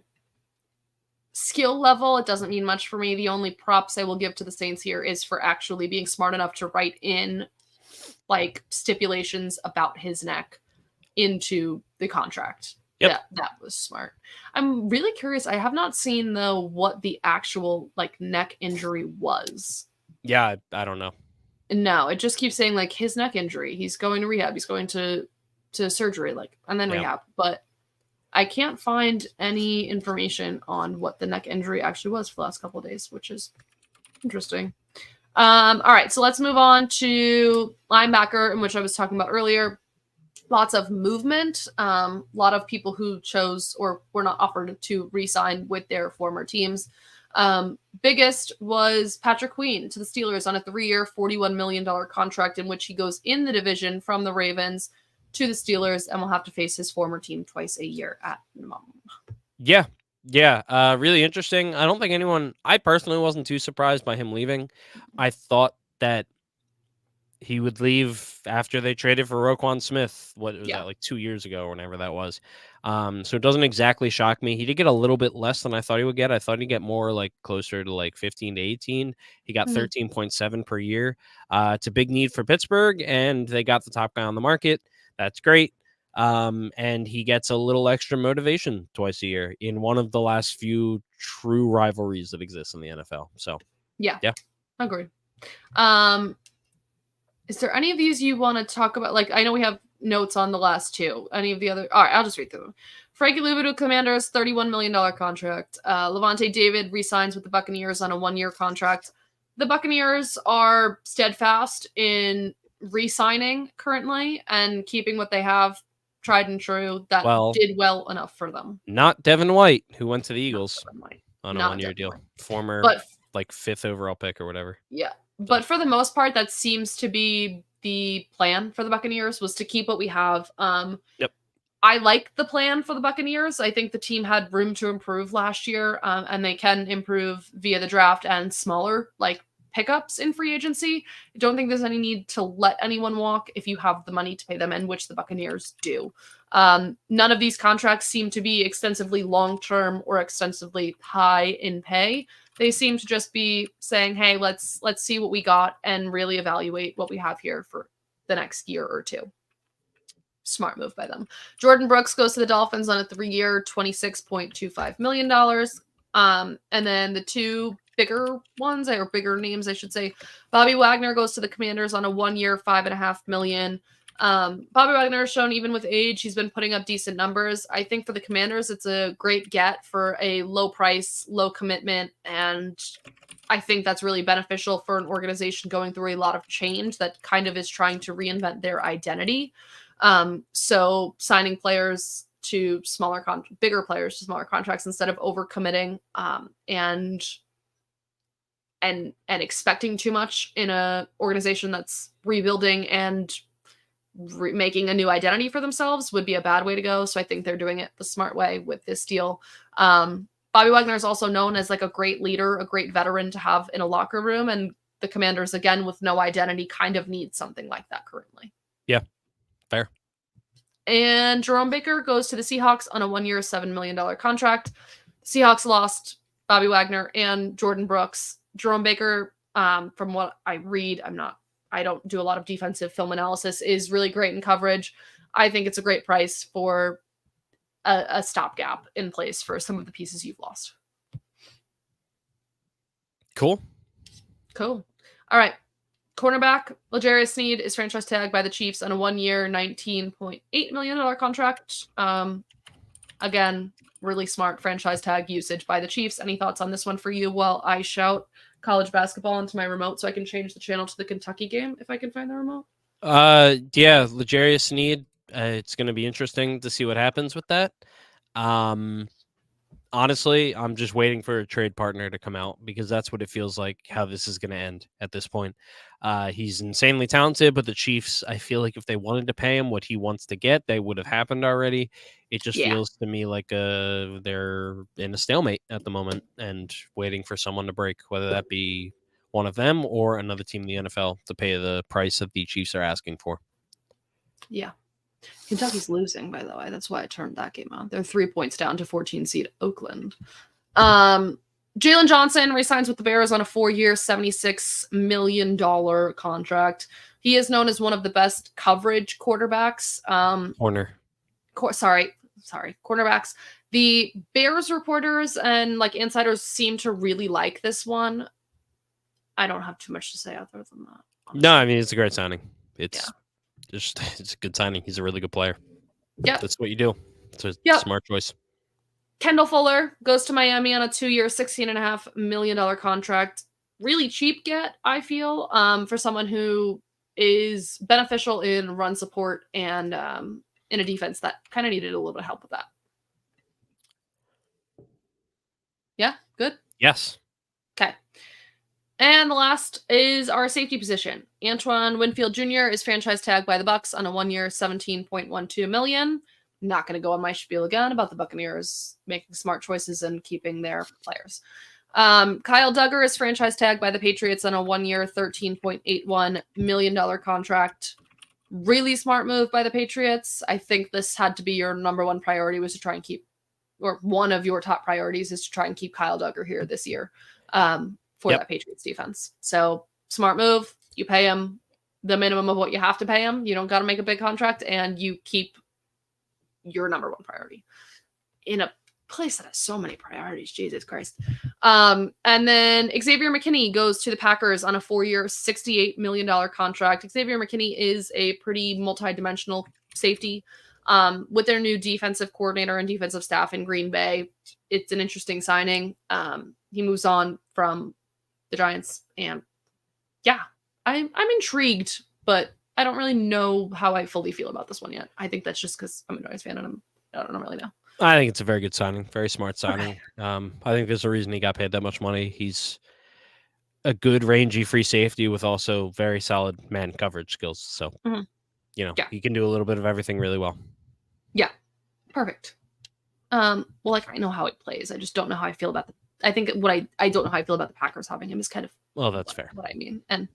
skill level, it doesn't mean much for me. The only props I will give to the Saints here is for actually being smart enough to write in like stipulations about his neck into the contract. Yep. That was smart. I'm really curious. I have not seen though what the actual like neck injury was. Yeah, I don't know. No, it just keeps saying like his neck injury. He's going to rehab. He's going to surgery, like, and then rehab. But I can't find any information on what the neck injury actually was for the last couple of days, which is interesting. All right, so let's move on to linebacker, in which I was talking about earlier. Lots of movement. A lot of people who chose or were not offered to re-sign with their former teams. Biggest was Patrick Queen to the Steelers on a 3-year, $41 million contract in which he goes in the division from the Ravens to the Steelers and will have to face his former team twice a year at minimum. Yeah. Really interesting. I personally wasn't too surprised by him leaving. I thought that he would leave after they traded for Roquan Smith. What was that, like 2 years ago or whenever that was? So it doesn't exactly shock me. He did get a little bit less than I thought he would get. I thought he'd get more like closer to like 15 to 18. He got 13.7 per year. It's a big need for Pittsburgh, and they got the top guy on the market. That's great. And he gets a little extra motivation twice a year in one of the last few true rivalries that exist in the NFL. So yeah, agreed. Is there any of these you want to talk about? Like, I know we have notes on the last two. Any of the other? All right, I'll just read through them. Frankie Luvu, Commanders, $31 million contract. Levante David re-signs with the Buccaneers on a 1-year contract. The Buccaneers are steadfast in re-signing currently and keeping what they have tried and true. That did well enough for them. Not Devin White, who went to the Eagles on a 1-year deal. Former, like 5th overall pick or whatever. Yeah. But for the most part, that seems to be the plan for the Buccaneers, was to keep what we have. Yep. I like the plan for the Buccaneers. I think the team had room to improve last year, and they can improve via the draft and smaller pickups in free agency. I don't think there's any need to let anyone walk if you have the money to pay them, and which the Buccaneers do. None of these contracts seem to be extensively long-term or extensively high in pay. They seem to just be saying, hey, let's see what we got and really evaluate what we have here for the next year or two. Smart move by them. Jordan Brooks goes to the Dolphins on a 3-year, $26.25 million. And then the two bigger ones, or bigger names, I should say. Bobby Wagner goes to the Commanders on a 1-year, $5.5 million. Bobby Wagner has shown, even with age, he's been putting up decent numbers. I think for the Commanders, it's a great get for a low price, low commitment, and I think that's really beneficial for an organization going through a lot of change that kind of is trying to reinvent their identity. So signing players to bigger players to smaller contracts instead of overcommitting and expecting too much in a organization that's rebuilding and making a new identity for themselves would be a bad way to go. So I think they're doing it the smart way with this deal. Bobby Wagner is also known as a great leader, a great veteran to have in a locker room. And the Commanders, again, with no identity, kind of need something like that currently. Yeah, fair. And Jerome Baker goes to the Seahawks on a 1-year, $7 million contract. Seahawks lost Bobby Wagner and Jordan Brooks. Jerome Baker, from what I read, I don't do a lot of defensive film analysis, is really great in coverage. I think it's a great price for a stopgap in place for some of the pieces you've lost. Cool. All right. Cornerback, L'Jarius Sneed is franchise tagged by the Chiefs on a 1-year, $19.8 million contract. Again, really smart franchise tag usage by the Chiefs. Any thoughts on this one for you while I shout college basketball into my remote so I can change the channel to the Kentucky game if I can find the remote? Yeah, L'Jarius Sneed. It's going to be interesting to see what happens with that. Honestly, I'm just waiting for a trade partner to come out, because that's what it feels like how this is going to end at this point. He's insanely talented, but the Chiefs, I feel like if they wanted to pay him what he wants to get, they would have happened already. It just feels to me like they're in a stalemate at the moment and waiting for someone to break, whether that be one of them or another team in the NFL to pay the price that the Chiefs are asking for. Yeah. Kentucky's losing, by the way. That's why I turned that game on. They're 3 points down to 14 seed Oakland. Jalen Johnson resigns with the Bears on a 4-year, $76 million contract. He is known as one of the best coverage quarterbacks. Cornerbacks. The Bears reporters and insiders seem to really like this one. I don't have too much to say other than that. Honestly. No, I mean, it's a great signing. It's a good signing. He's a really good player. Yeah, that's what you do. It's a smart choice. Kendall Fuller goes to Miami on a 2-year, $16.5 million contract. Really cheap get, I feel, for someone who is beneficial in run support and in a defense that kind of needed a little bit of help with that. Yeah, good? Yes. Okay. And the last is our safety position. Antoine Winfield Jr. is franchise tagged by the Bucks on a 1-year, $17.12 million. Not going to go on my spiel again about the Buccaneers making smart choices and keeping their players. Kyle Duggar is franchise tagged by the Patriots on a 1-year, $13.81 million contract. Really smart move by the Patriots. I think this had to be your number one priority, was to try and keep, or one of your top priorities is to try and keep Kyle Duggar here this year. For that Patriots defense. So smart move. You pay him the minimum of what you have to pay him. You don't got to make a big contract, and you keep your number one priority in a place that has so many priorities. Jesus Christ. And then Xavier McKinney goes to the Packers on a 4-year, $68 million contract. Xavier McKinney is a pretty multi-dimensional safety. With their new defensive coordinator and defensive staff in Green Bay, it's an interesting signing. He moves on from the Giants, and yeah, I'm intrigued, but I don't really know how I fully feel about this one yet. I think that's just because I'm a Giants fan and I don't really know. I think it's a very good signing, very smart signing. Okay. I think there's a reason he got paid that much money. He's a good rangy free safety with also very solid man coverage skills. So, he can do a little bit of everything really well. Yeah, perfect. Well, like, I know how he plays. I just don't know how I feel about I think what I don't know how I feel about the Packers having him is kind of that's fair. What I mean. And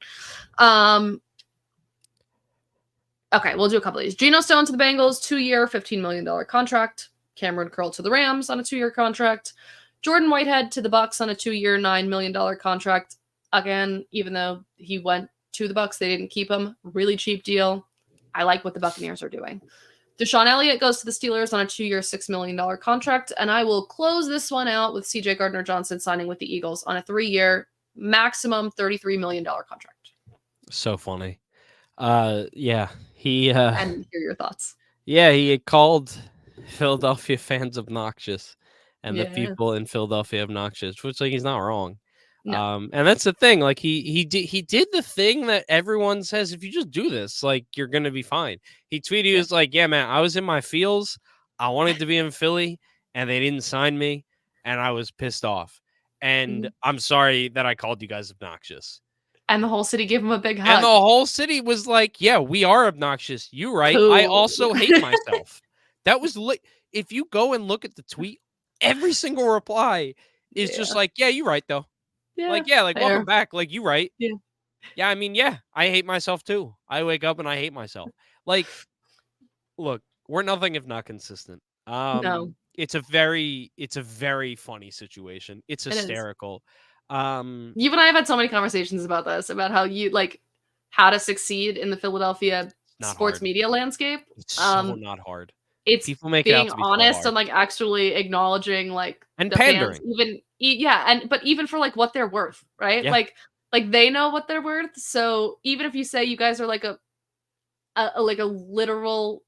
okay, we'll do a couple of these. Geno Stone to the Bengals, 2-year, $15 million contract. Cameron Curl to the Rams on a 2-year contract. Jordan Whitehead to the Bucks on a 2-year, $9 million contract. Again, even though he went to the Bucks, they didn't keep him. Really cheap deal. I like what the Buccaneers are doing. Deshaun Elliott goes to the Steelers on a 2-year, $6 million contract. And I will close this one out with CJ Gardner-Johnson signing with the Eagles on a 3-year, maximum $33 million contract. So funny. He and hear your thoughts. Yeah, he called Philadelphia fans obnoxious and the people in Philadelphia obnoxious, which, like, he's not wrong. No. And that's the thing. Like, he did the thing that everyone says, if you just do this, like, you're gonna be fine. He tweeted, he was like, yeah, man, I was in my feels. I wanted to be in Philly and they didn't sign me, and I was pissed off. And I'm sorry that I called you guys obnoxious. And the whole city gave him a big hug. And the whole city was like, yeah, we are obnoxious. You right. Cool. I also hate myself. That was if you go and look at the tweet, every single reply is just like, yeah, you're right, though. Like, welcome back. Like, you right. Yeah, I mean, I hate myself, too. I wake up and I hate myself. Like, look, we're nothing if not consistent. No. It's a very funny situation. It's hysterical. You and I have had so many conversations about this, about how how to succeed in the Philadelphia sports media landscape. It's so not hard. It's people make being it out to be honest so hard. and actually acknowledging and the pandering. Fans, but even for what they're worth, right? Yeah. Like they know what they're worth. So even if you say you guys are like a literal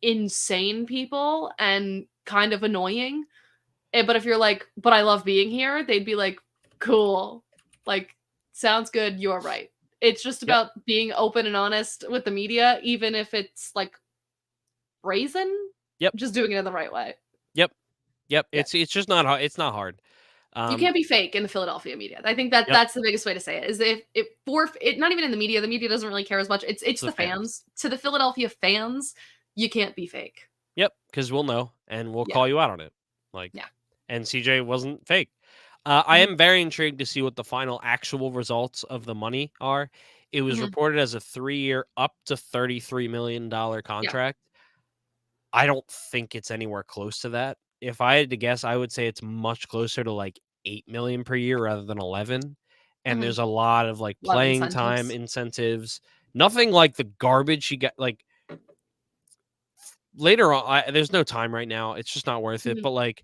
insane people and kind of annoying, but if you're like, but I love being here, they'd be like, cool, like, sounds good, you're right. It's just about being open and honest with the media, even if it's brazen. Just doing it in the right way. Yep. It's just not hard. It's not hard. You can't be fake in the Philadelphia media. I think that's the biggest way to say it, is if not even in the media doesn't really care as much. It's the fans. To the Philadelphia fans, you can't be fake. Yep, because we'll know and we'll call you out on it. And CJ wasn't fake. I am very intrigued to see what the final actual results of the money are. It was reported as a 3-year, up to $33 million contract. I don't think it's anywhere close to that. If I had to guess, I would say it's much closer to $8 million per year rather than 11. And there's a lot of playing time incentives. Nothing like the garbage you get. Later on, there's no time right now. It's just not worth it. But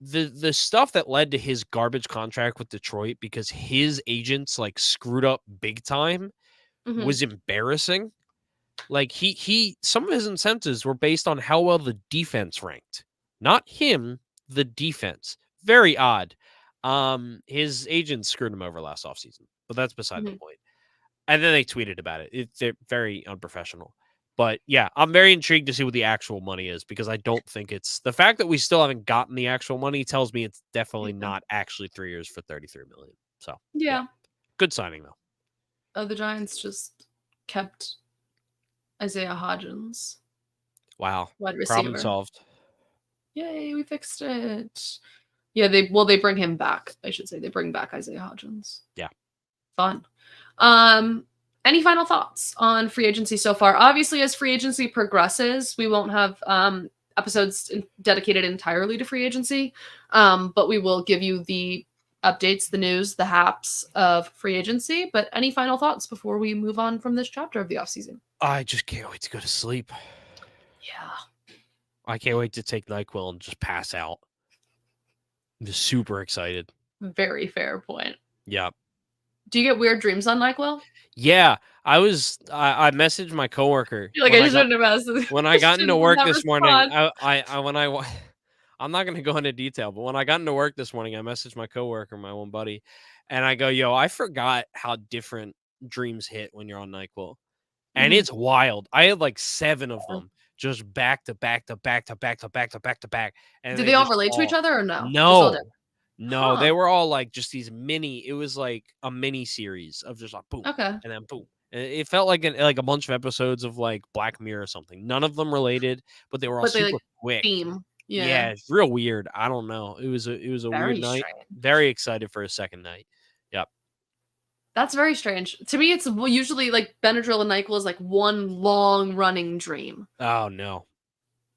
the stuff that led to his garbage contract with Detroit, because his agents screwed up big time, was embarrassing. He some of his incentives were based on how well the defense ranked, not him, the defense. Very odd. His agents screwed him over last offseason, but that's beside the point. And then they tweeted about it. They're very unprofessional. But yeah, I'm very intrigued to see what the actual money is, because I don't think it's the fact that we still haven't gotten the actual money tells me it's definitely not actually 3 years for $33 million. So Yeah. good signing though. The Giants just kept Isaiah Hodgins, Wow, wide problem receiver. solved. Yay, we fixed it. Yeah, they bring him back. I should say they bring back Isaiah Hodgins. Yeah. Fun. Any final thoughts on free agency so far? Obviously, as free agency progresses, we won't have episodes dedicated entirely to free agency, but we will give you the updates, the news, the haps of free agency. But any final thoughts before we move on from this chapter of the offseason? I just can't wait to go to sleep. Yeah. I can't wait to take NyQuil and just pass out. I'm just super excited. Very fair point. Yeah. Do you get weird dreams on NyQuil? Yeah. I messaged my coworker. Like I shouldn't have asked. When I got into work this morning, respond. I'm not going to go into detail, but when I got into work this morning, I messaged my coworker, my one buddy, and I go, yo, I forgot how different dreams hit when you're on NyQuil. And it's wild. I had like 7 of them just back to back to back to back to back to back to back. And Did they all relate to each other or no? No. Huh. They were all like just these it was like a mini series of just like boom. Okay. And then boom. And it felt like a bunch of episodes of like Black Mirror or something. None of them related, but they were all super quick. Theme. Yeah, it's real weird. I don't know. It was a weird night. Strange. Very excited for a second night. Yep. That's very strange. To me, it's usually like Benadryl and NyQuil is like one long running dream. Oh no.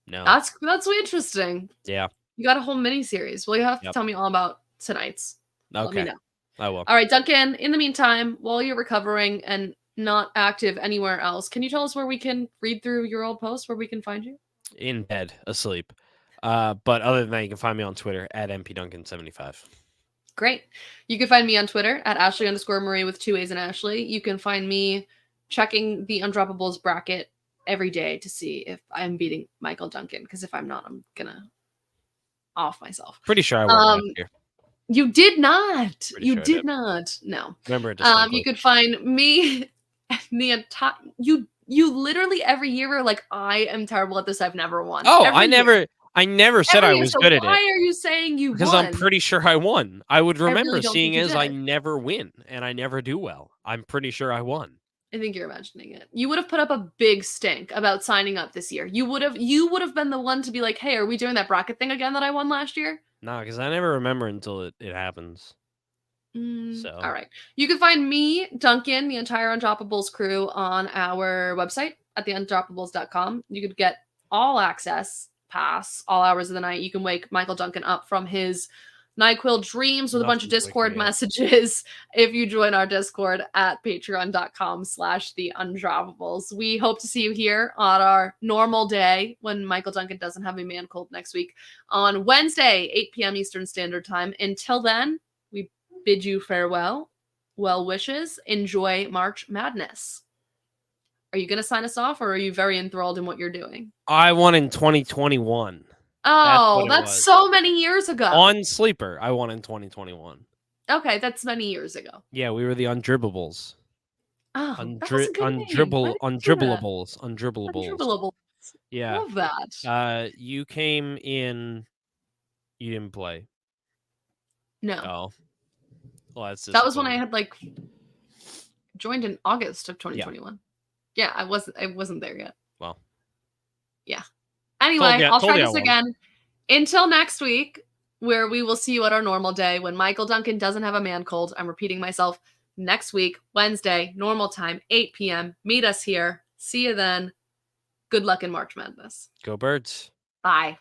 That's interesting. Yeah. You got a whole mini series. Well, you have to tell me all about tonight's. Okay. Let me know. I will. All right, Duncan. In the meantime, while you're recovering and not active anywhere else, can you tell us where we can read through your old posts, where we can find you? In bed, asleep. But other than that, you can find me on Twitter at mpduncan75. Great. You can find me on Twitter at Ashley_Marie with 2 A's in Ashley. You can find me checking the Undroppables bracket every day to see if I'm beating Michael Duncan, because if I'm not, I'm gonna off myself. Pretty sure I won last year. You did not. You did not. No. Remember, you could find me the entire you literally every year are like, I am terrible at this. I've never won. Oh, I never said I was good at it. Why are you saying you won? Because I'm pretty sure I won. I would remember really seeing as I never win and I never do well. I'm pretty sure I won. I think you're imagining it. You would have put up a big stink about signing up this year. You would have been the one to be like, hey, are we doing that bracket thing again that I won last year? No, because I never remember until it happens. So all right. You can find me, Duncan, the entire Undroppables crew on our website at theundroppables.com. You could get all access pass all hours of the night. You can wake Michael Duncan up from his NyQuil dreams with a bunch of Discord messages if you join our Discord at patreon.com/theundroppables. We hope to see you here on our normal day when Michael Duncan doesn't have a man cold next week on Wednesday, 8 p.m. Eastern Standard Time. Until then, we bid you farewell, well wishes, enjoy March Madness. Are you going to sign us off, or are you very enthralled in what you're doing? I won in 2021. Oh, that's so many years ago. On Sleeper, I won in 2021. Okay, that's many years ago. Yeah, we were the Undribbables. Oh, that was a good name. Undribbables. Yeah. Love that. You came in. You didn't play. No. Oh. Well, that was when I had joined in August of 2021. Yeah, I wasn't there yet. Well. Yeah. Anyway, I'll try this again. Until next week, where we will see you at our normal day when Michael Duncan doesn't have a man cold. I'm repeating myself. Next week, Wednesday, normal time, 8 p.m. Meet us here. See you then. Good luck in March Madness. Go Birds. Bye.